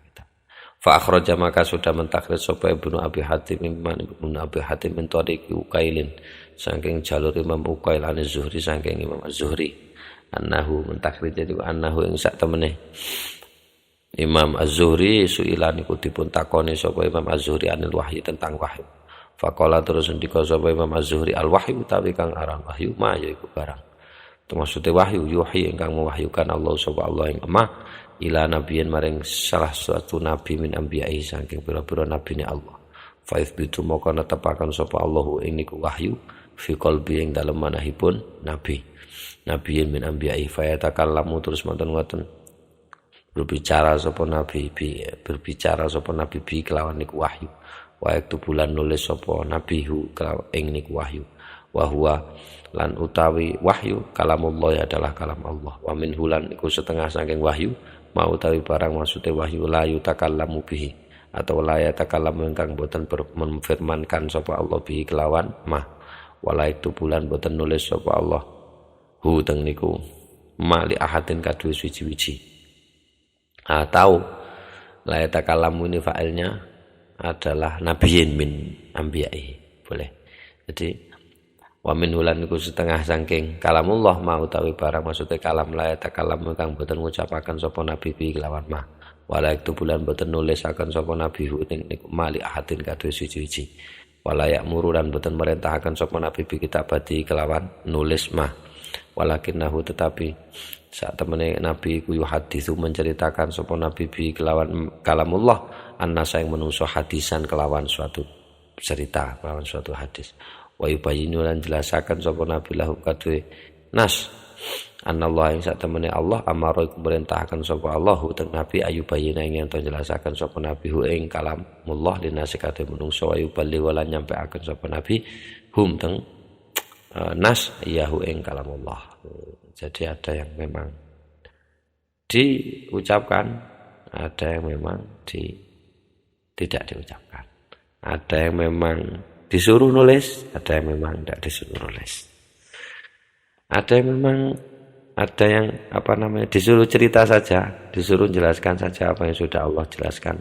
Fa akhraja maka sudah mentakhrij sapa Ibnu Abi Hatim Ibnu Abi Hatim min tariqi Ukailin saking jalur Imam Ukail an-Zuhri saking Imam Az-Zuhri annahu mentakhrij itu annahu ing sak temene Imam Az-Zuhri suila niku dipun takoni sapa Imam Az-Zuhri anil wahyi tentang wahyu. Faqala terus ndika sapa Imam Az-Zuhri al-wahyu utawi kang aran wahyu ma ya iku barang. Maksudnya wahyu yuhi ingkang mewahyukan Allah sapa Allah ing emah ila nabiyin maring salah satu nabi min anbiya'i saking pira-pira nabine Allah. Fa itsbitu maka netepaken sapa Allah ing niku wahyu fi qalbi ing dalem manahipun nabi. Nabiyin min anbiya'i fa yatakallamu terus ngoten berbicara sapa nabi bi kelawan niku wahyu. Wa yaktu bulan nulis sapa nabihu ing niku wahyu wa huwa lan utawi wahyu kalamullah adalah kalam Allah wa min hulan iku setengah saking wahyu mau utawi barang maksude wahyu la yutakallamu bihi atau la yatakallamu ingkang boten menfirmankan sapa Allah bihi kelawan mah wala itu bulan boten nulis sapa Allah hu teng niku mali ahadin kadue suci-wiji atau la yatakallamu ini fa'ilnya adalah nabiyin min anbiya'i boleh. Jadi wa min hulan iku setengah saking kalamullah ma utawi barang maksudnya kalam la takalam kang boten ngucapaken sapa nabi bi kelawan ma wala itu bulan boten nulisaken sapa nabi ing niku mali ahadin kadue suci-suci wala ya'muru lan boten merintahaken sapa nabi bi kitabati kelawan nulis ma walakinnahu tetapi saat temene nabi iku yuhaditsu menceritakan sapa nabi bi kelawan kalamullah annasa yang menungso hadisan kelawan suatu cerita kelawan suatu hadis wa yubayyinu lan jelasaken sapa nabi lahu kadue nas anallah ing sak temene Allah amara iku merintahkan sapa Allah teng nabi ayubayyina ing ento jelasaken sapa nabi hu ing kalamullah linase kadue menungso wa yuballi lan nyampeaken sapa nabi hum teng nas yahu ing kalamullah. Jadi ada yang memang diucapkan, ada yang memang tidak diucapkan. Ada yang memang disuruh nulis, ada yang memang tidak disuruh nulis. Ada yang memang disuruh cerita saja, disuruh jelaskan saja apa yang sudah Allah jelaskan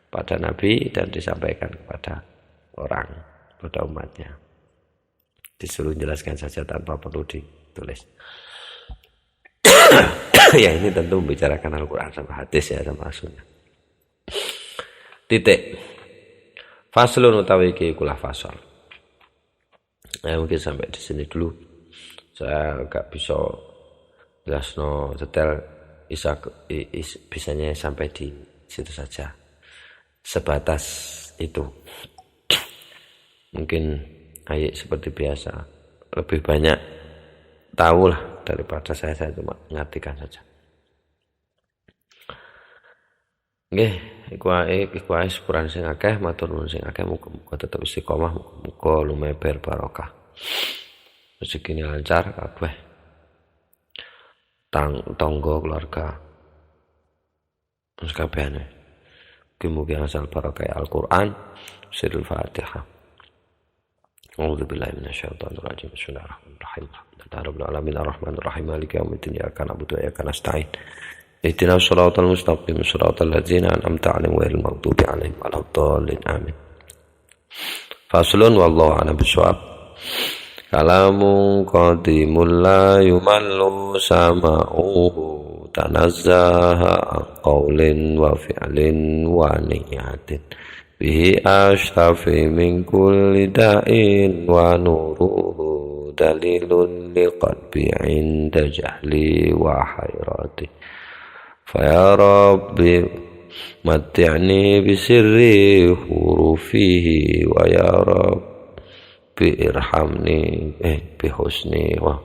pada Nabi dan disampaikan kepada orang, pada umatnya. Disuruh jelaskan saja tanpa perlu ditulis. Ya ini tentu membicarakan Al-Quran sama hadis ya sama sunnah. Titik. Faslun utawi iki kulah fasal. Mungkin sampai di sini dulu. Saya agak bisa jelasno detail bisanya sampai di situ saja. Sebatas itu. Mungkin ayat seperti biasa lebih banyak tahu lah daripada saya cuma mengartikan saja. Oke, iku ae sepurane sing akeh matur nuwun sing akeh muga-muga tetep istiqomah muga lumeber barokah rezekine lancar kabeh tangga keluarga terus kabehane mugi asal barokah Al-Qur'an sirul Fatihah. A'udzu billahi minasyaitonir rajim. Bismillahirrahmanirrahim. Alhamdulillahirabbil alamin arrahmanir rahim maliki yaumiddin iyyaka na'budu wa iyyaka nasta'in. Ihdinas siratal mustaqim siratal ladzina an'amta 'alaihim ghairil maghdubi 'alaihim waladdallin. Amin. Faslun wallahu a'lam bishawab. Kalamun qadimul la yumallu sama'uhu tanazzaha qawlin wa fi'lin wa niyatin bihi ashtafi min kulli da'in wa nuruhu dalilun liqalbi 'inda jahli wa hayrati faya rabbi matti'ni bisirri hurufihi wa ya rabbi irhamni bihusni wa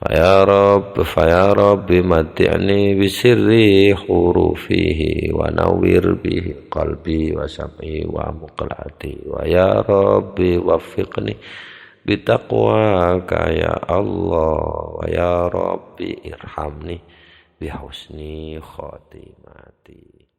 faya rabbi matti'ni bisirri hurufihi wa nawwir bihi qalbi wa sam'i wa muqlati wa ya rabbi waffiqni bitaqwaka ya Allah wa ya rabbi irhamni bihusni khatimati.